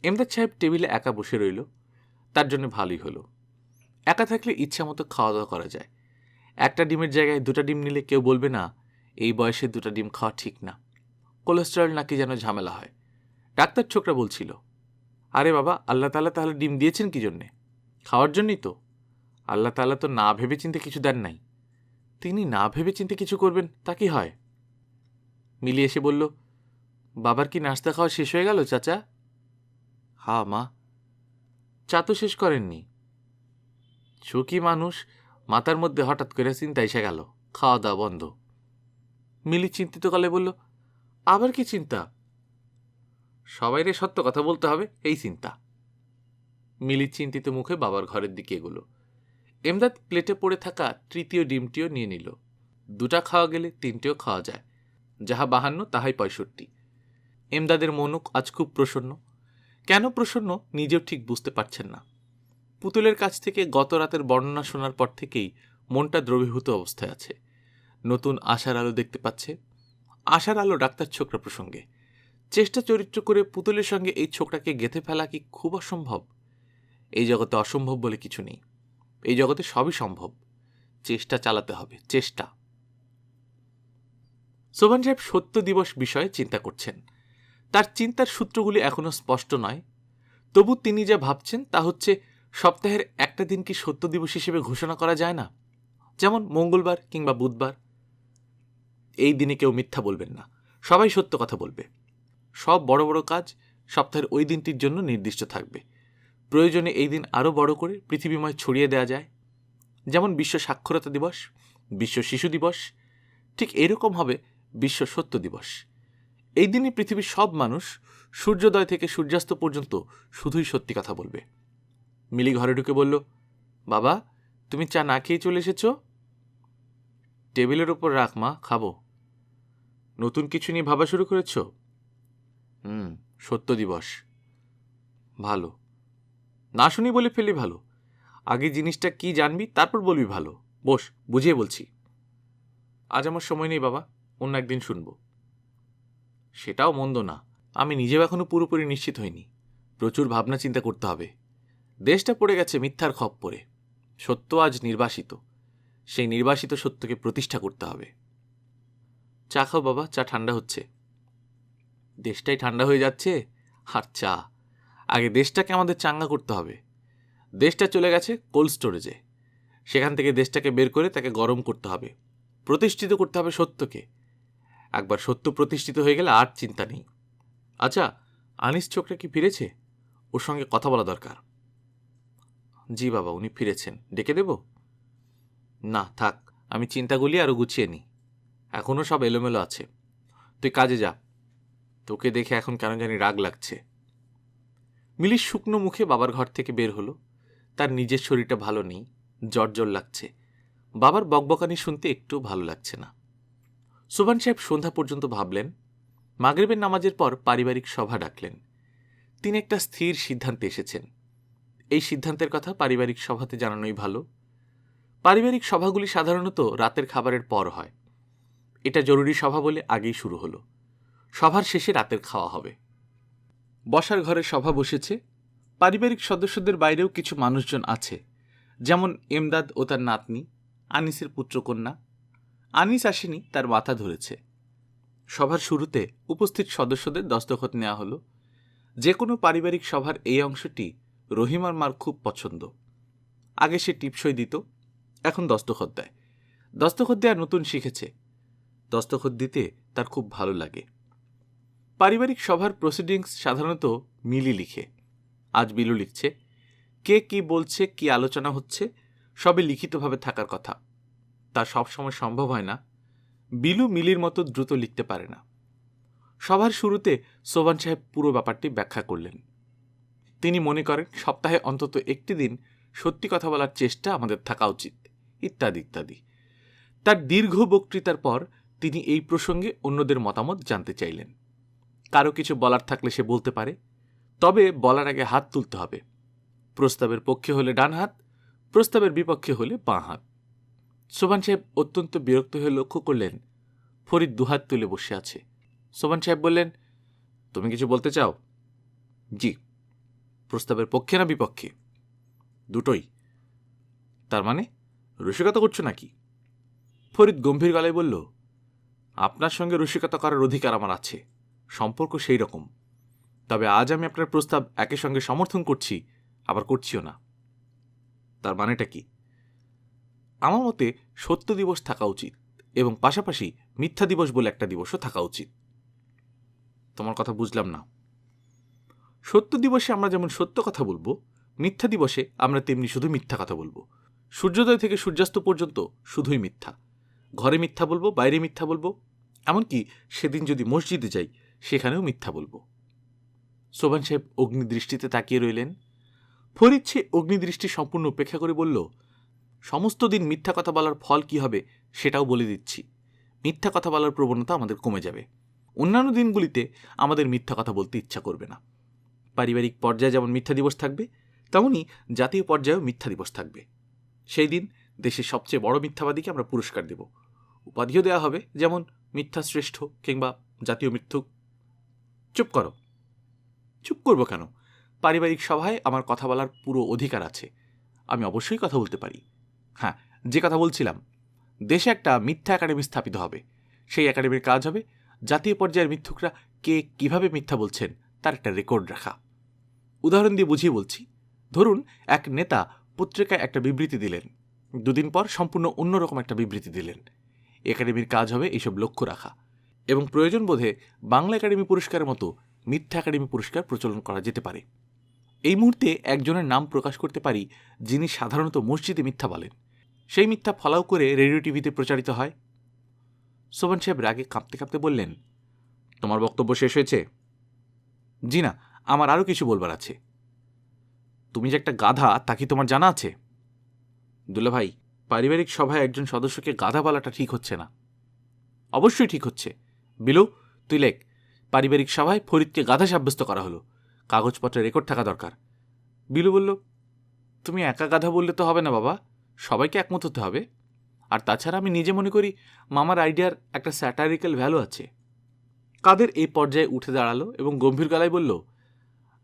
এমদাদ সাহেব টেবিলে একা বসে রইল। তার জন্য ভালোই হলো। একা থাকলে ইচ্ছা মতো খাওয়া দাওয়া করা যায়। একটা ডিমের জায়গায় 2টা ডিম নিলে কেউ বলবে না এই বয়সে 2টা ডিম খাওয়া ঠিক না, কোলেস্টেরল নাকি যেন ঝামেলা হয়। ডাক্তার ছোকরা বলছিল, আরে বাবা, আল্লাহ তাআলা তাহলে ডিম দিয়েছেন কি জন্যে? খাওয়ার জন্যই তো। আল্লাহ তাআলা তো না ভেবে চিন্তে কিছু দেন নাই। তিনি না ভেবে চিন্তে কিছু করবেন তা কি হয়? মিলি এসে বলল, বাবার কি নাস্তা খাওয়া শেষ হয়ে গেল চাচা? হা মা। চা তো শেষ করেননি। সুখী মানুষ, মাথার মধ্যে হঠাৎ করে চিন্তা এসে গেল, খাওয়া দাওয়া বন্ধ। মিলি চিন্তিত গলায় বলল, আবার কি চিন্তা? সবাইরে সত্য কথা বলতে হবে, এই চিন্তা। মিলি চিন্তিত মুখে বাবার ঘরের দিকে এগোলো। এমদাদ প্লেটে পড়ে থাকা তৃতীয় ডিমটিও নিয়ে নিল। 2টা খাওয়া গেলে 3টেও খাওয়া যায়। যাহা 52 তাহাই 65। এমদাদের মনও আজ খুব প্রসন্ন। কেন প্রসন্ন নিজেও ঠিক বুঝতে পারছেন না। পুতুলের কাছ থেকে গত রাতের বর্ণনা শোনার পর থেকেই মনটা দ্রবীভূত অবস্থায় আছে। নতুন আশার আলো দেখতে পাচ্ছে। আশার আলো ডাক্তার ছোকরা প্রসঙ্গে। চেষ্টা চরিত্র করে পুতুলের সঙ্গে এই ছোকরাকে গেঁথে ফেলা কি খুব অসম্ভব? এই জগতে অসম্ভব বলে কিছু নেই। এই জগতে সবই সম্ভব। চেষ্টা চালাতে হবে, চেষ্টা। সোভান সাহেব সত্য দিবস বিষয়ে চিন্তা করছেন। তার চিন্তার সূত্রগুলি এখনো স্পষ্ট নয়। তবু তিনি যা ভাবছেন তা হচ্ছে, সপ্তাহের একটা দিন কি সত্য দিবস হিসেবে ঘোষণা করা যায় না? যেমন মঙ্গলবার কিংবা বুধবার। এই দিনে কেউ মিথ্যা বলবেন না, সবাই সত্য কথা বলবে। সব বড় বড় কাজ সপ্তাহের ওই দিনটির জন্য নির্দিষ্ট থাকবে। প্রয়োজনে এই দিন আরও বড় করে পৃথিবীময় ছড়িয়ে দেওয়া যায়। যেমন বিশ্ব সাক্ষরতা দিবস, বিশ্ব শিশু দিবস, ঠিক এরকম হবে বিশ্ব সত্য দিবস। এই দিনে পৃথিবীর সব মানুষ সূর্যোদয় থেকে সূর্যাস্ত পর্যন্ত শুধুই সত্যি কথা বলবে। মিলি ঘরে ঢুকে বলল, বাবা, তুমি চা না খেয়ে চলে এসেছ? টেবিলের ওপর রাখ মা, খাবো। নতুন কিছু নিয়ে ভাবা শুরু করেছ? সত্য দিবস। ভালো। না শুনি বলে ফেলি ভালো। আগে জিনিসটা কি জানবি তারপর বলবি ভালো। বস, বুঝিয়ে বলছি। আজ আমার সময় নেই বাবা, অন্য একদিন শুনব। সেটাও মন্দ না। আমি নিজেও এখনো পুরোপুরি নিশ্চিত হইনি। প্রচুর ভাবনা চিন্তা করতে হবে। দেশটা পড়ে গেছে মিথ্যার খপ্পরে। সত্য আজ নির্বাসিত। সেই নির্বাসিত সত্যকে প্রতিষ্ঠা করতে হবে। চা খাও বাবা, চা ঠান্ডা হচ্ছে। দেশটাই ঠান্ডা হয়ে যাচ্ছে আর চা? আগে দেশটাকে আমাদের চাঙ্গা করতে হবে। দেশটা চলে গেছে কোল্ড স্টোরেজে। সেখান থেকে দেশটাকে বের করে তাকে গরম করতে হবে। প্রতিষ্ঠিত করতে হবে সত্যকে। একবার সত্য প্রতিষ্ঠিত হয়ে গেলে আর চিন্তা নেই। আচ্ছা, আনিস ছোকরা কি ফিরেছে? ওর সঙ্গে কথা বলা দরকার। জি বাবা, উনি ফিরেছেন। ডেকে দেব? না থাক, আমি চিন্তাগুলি আরও গুছিয়ে নিই। এখনও সব এলোমেলো আছে। তুই কাজে যা। তোকে দেখে এখন কেন জানি রাগ লাগছে। মিলির শুকনো মুখে বাবার ঘর থেকে বের হলো। তার নিজের শরীরটা ভালো নেই, জ্বর জ্বর লাগছে। বাবার বকবকানি শুনতে একটু ভালো লাগছে না। সোভান সাহেব সন্ধ্যা পর্যন্ত ভাবলেন। মাগরিবের নামাজের পর পারিবারিক সভা ডাকলেন। তিনি একটা স্থির সিদ্ধান্তে এসেছেন। এই সিদ্ধান্তের কথা পারিবারিক সভাতে জানানোই ভালো। পারিবারিক সভাগুলি সাধারণত রাতের খাবারের পর হয়। এটা জরুরি সভা বলে আগেই শুরু হলো। সভার শেষে রাতের খাওয়া হবে। বসার ঘরে সভা বসেছে। পারিবারিক সদস্যদের বাইরেও কিছু মানুষজন আছে, যেমন এমদাদ ও তার নাতনি, আনিসের পুত্রকন্যা। আনিস আসেনি, তার মাথা ধরেছে। সভার শুরুতে উপস্থিত সদস্যদের দস্তখত নেওয়া হলো। যে কোনো পারিবারিক সভার এই অংশটি রহিমার মার খুব পছন্দ। আগে সে টিপসই দিত, এখন দস্তখত দেয়। দস্তখত দেওয়া নতুন শিখেছে। দস্তখত দিতে তার খুব ভালো লাগে। পারিবারিক সভার প্রসিডিংস সাধারণত মিলি লিখে। আজ বিলু লিখছে। কে কি বলছে, কি আলোচনা হচ্ছে, সবই লিখিতভাবে থাকার কথা। তা সবসময় সম্ভব হয় না। বিলু মিলির মতো দ্রুত লিখতে পারে না। সভার শুরুতে সোবান সাহেব পুরো ব্যাপারটি ব্যাখ্যা করলেন। তিনি মনে করেন সপ্তাহে অন্তত একটি দিন সত্যি কথা বলার চেষ্টা আমাদের থাকা উচিত, ইত্যাদি ইত্যাদি। তার দীর্ঘ বক্তৃতার পর তিনি এই প্রসঙ্গে অন্যদের মতামত জানতে চাইলেন। কারো কিছু বলার থাকলে সে বলতে পারে, তবে বলার আগে হাত তুলতে হবে। প্রস্তাবের পক্ষে হলে ডান হাত, প্রস্তাবের বিপক্ষে হলে বাঁ হাত। সোবান সাহেব অত্যন্ত বিরক্ত হয়ে লক্ষ্য করলেন ফরিদ দুহাত তুলে বসে আছে। সোবান সাহেব বললেন, তুমি কিছু বলতে চাও? জি। প্রস্তাবের পক্ষে না বিপক্ষে? দুটোই। তার মানে রসিকতা করছো নাকি? ফরিদ গম্ভীর গলায় বলল, আপনার সঙ্গে রসিকতা করার অধিকার আমার আছে, সম্পর্ক সেই রকম। তবে আজ আমি আপনার প্রস্তাব একের সঙ্গে সমর্থন করছি, আবার করছিও না। তার মানেটা কি? আমার মতে সত্য দিবস থাকা উচিত, এবং পাশাপাশি মিথ্যা দিবস বলে একটা দিবসও থাকা উচিত। তোমার কথা বুঝলাম না। সত্য দিবসে আমরা যেমন সত্য কথা বলবো, মিথ্যা দিবসে আমরা তেমনি শুধু মিথ্যা কথা বলবো। সূর্যোদয় থেকে সূর্যাস্ত পর্যন্ত শুধুই মিথ্যা। ঘরে মিথ্যা বলবো, বাইরে মিথ্যা বলবো, এমনকি সেদিন যদি মসজিদে যাই সেখানেও মিথ্যা বলবো। সোবান সাহেব অগ্নিদৃষ্টিতে তাকিয়ে রইলেন। ফরিদ সে অগ্নিদৃষ্টি সম্পূর্ণ উপেক্ষা করে বলল, সমস্ত দিন মিথ্যা কথা বলার ফল কি হবে সেটাও বলে দিচ্ছি। মিথ্যা কথা বলার প্রবণতা আমাদের কমে যাবে। অন্যান্য দিনগুলিতে আমাদের মিথ্যা কথা বলতে ইচ্ছা করবে না। পারিবারিক পর্যায়ে যেমন মিথ্যা দিবস থাকবে, তেমনি জাতীয় পর্যায়েও মিথ্যা দিবস থাকবে। সেই দিন দেশের সবচেয়ে বড় মিথ্যাবাদীকে আমরা পুরস্কার দেব। উপাধিও দেওয়া হবে, যেমন মিথ্যা শ্রেষ্ঠ কিংবা জাতীয় মিথ্যুক। চুপ করো। চুপ করব কেন? পারিবারিক সভায় আমার কথা বলার পুরো অধিকার আছে। আমি অবশ্যই কথা বলতে পারি। হ্যাঁ, যে কথা বলছিলাম, দেশে একটা মিথ্যা একাডেমি স্থাপিত হবে। সেই একাডেমির কাজ হবে জাতীয় পর্যায়ের মিথ্যুকরা কে কিভাবে মিথ্যা বলছেন তার একটা রেকর্ড রাখা। উদাহরণ দিয়ে বুঝিয়ে বলছি। ধরুন, এক নেতা পত্রিকায় একটা বিবৃতি দিলেন, দুদিন পর সম্পূর্ণ অন্যরকম একটা বিবৃতি দিলেন। একাডেমির কাজ হবে এইসব লক্ষ্য রাখা, এবং প্রয়োজন বোধে বাংলা একাডেমি পুরস্কারের মতো মিথ্যা একাডেমি পুরস্কার প্রচলন করা যেতে পারে। এই মুহূর্তে একজনের নাম প্রকাশ করতে পারি যিনি সাধারণত মসজিদে মিথ্যা বলেন। সেই মিথ্যা ফলাও করে রেডিও টিভিতে প্রচারিত হয়। সোবান সাহেব রাগে কাঁপতে কাঁপতে বললেন, তোমার বক্তব্য শেষ হয়েছে? জি না, আমার আরও কিছু বলবার আছে। তুমি যে একটা গাধা তা কি তোমার জানা আছে? দুলা ভাই, পারিবারিক সভায় একজন সদস্যকে গাধা বলাটা ঠিক হচ্ছে না। অবশ্যই ঠিক হচ্ছে। বিলু, তুই লেখ, পারিবারিক সভায় ফরিদকে গাধা সাব্যস্ত করা হলো, কাগজপত্রে রেকর্ড থাকা দরকার। বিলু বলল, তুমি একা গাধা বললে তো হবে না বাবা, সবাইকে একমত হতে হবে। আর তাছাড়া আমি নিজে মনে করি মামার আইডিয়ার একটা স্যাটারিক্যাল ভ্যালু আছে। কাদের এই পর্যায়ে উঠে দাঁড়ালো এবং গম্ভীর গলায় বলল,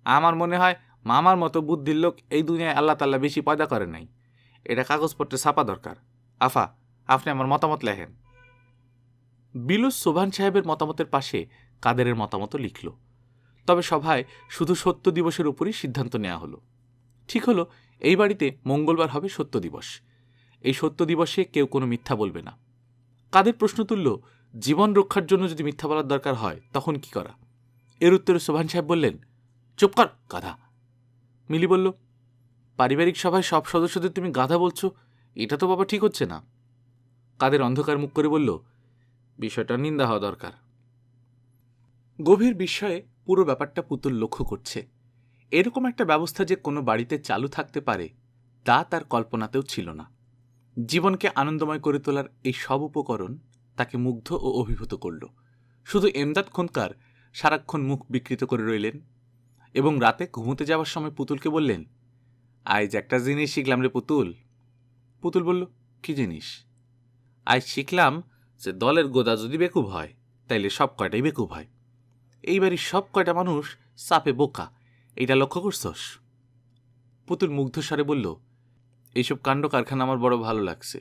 আমার মনে হয় মামার মতো বুদ্ধির লোক এই দুনিয়ায় আল্লাহ তাল্লাহ বেশি পয়দা করে নাই। এটা কাগজপত্রে ছাপা দরকার। আফা, আপনি আমার মতামত লেখেন। বিলু সোভান সাহেবের মতামতের পাশে কাদেরের মতামত লিখল। তবে সভায় শুধু সত্য দিবসের উপরই সিদ্ধান্ত নেওয়া হলো। ঠিক হলো, এই বাড়িতে মঙ্গলবার হবে সত্য দিবস। এই সত্য দিবসে কেউ কোনো মিথ্যা বলবে না। কাদের প্রশ্ন তুলল, জীবন রক্ষার জন্য যদি মিথ্যা বলার দরকার হয় তখন কি করা? এর উত্তরে সোভান সাহেব বললেন, চুপ কর গাধা। মিলি বলল, পারিবারিক সভায় সব সদস্যদের তুমি গাধা বলছো, এটা তো বাবা ঠিক হচ্ছে না। কাদের অন্ধকার মুখ করে বলল, বিষয়টা নিন্দা হওয়া দরকার। গভীর বিস্ময়ে পুরো ব্যাপারটা পুতুল লক্ষ্য করছে। এরকম একটা ব্যবস্থা যে কোনো বাড়িতে চালু থাকতে পারে তা তার কল্পনাতেও ছিল না। জীবনকে আনন্দময় করে তোলার এই সব উপকরণ তাকে মুগ্ধ ও অভিভূত করল। শুধু এমদাদ খোন্দকার সারাক্ষণ মুখ বিকৃত করে রইলেন এবং রাতে ঘুমোতে যাওয়ার সময় পুতুলকে বললেন, আজ একটা জিনিস শিখলাম রে পুতুল। পুতুল বলল, কি জিনিস? আজ শিখলাম যে দলের গোদা যদি বেকুব হয় তাইলে সব কয়টাই বেকুব হয়। এইবারই সব কয়টা মানুষ চাপে বোকা, এটা লক্ষ্য করছস? পুতুল মুগ্ধ স্বরে বলল, এইসব কাণ্ড কারখানা আমার বড় ভালো লাগছে।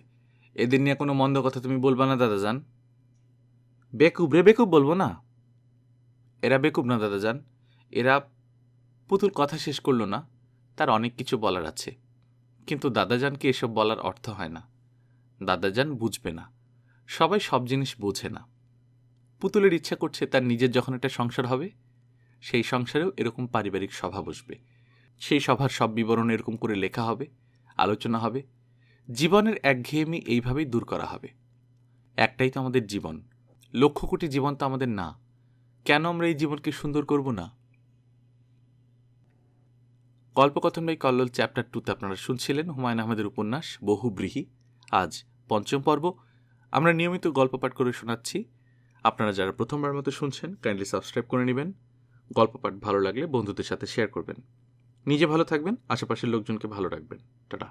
এদের নিয়ে কোনো মন্দ কথা তুমি বলবা না দাদাজান। বেকুব রে, বেকুব বলবো না? এরা বেকুব না দাদাজান, এরা... পুতুল কথা শেষ করল না। তার অনেক কিছু বলার আছে, কিন্তু দাদাজানকে এসব বলার অর্থ হয় না। দাদাজান বুঝবে না, সবাই সব জিনিস বোঝে না। পুতুলের ইচ্ছা করছে তার নিজের যখন একটা সংসার হবে, সেই সংসারেও এরকম পারিবারিক সভা বসবে। সেই সভার সব বিবরণ এরকম করে লেখা হবে, আলোচনা হবে। জীবনের একঘেয়েমি এইভাবেই দূর করা হবে। একটাই তো আমাদের জীবন, লক্ষ কোটি জীবন তো আমাদের না। কেন আমরা এই জীবনকে সুন্দর করব না? গল্পকথন বাই কল্লোল চ্যাপ্টার 2তে আপনারা শুনছিলেন হুমায়ুন আহমেদের উপন্যাস বহুব্রীহি। আজ 5ম পর্ব। আমরা নিয়মিত গল্প পাঠ করে শোনাচ্ছি। আপনারা যারা প্রথমবার মতো শুনছেন, কাইন্ডলি সাবস্ক্রাইব করে নেবেন। গল্প পাঠ ভালো লাগলে বন্ধুদের সাথে শেয়ার করবেন। নিজে ভালো থাকবেন, আশেপাশের লোকজনকে ভালো রাখবেন। টাটা।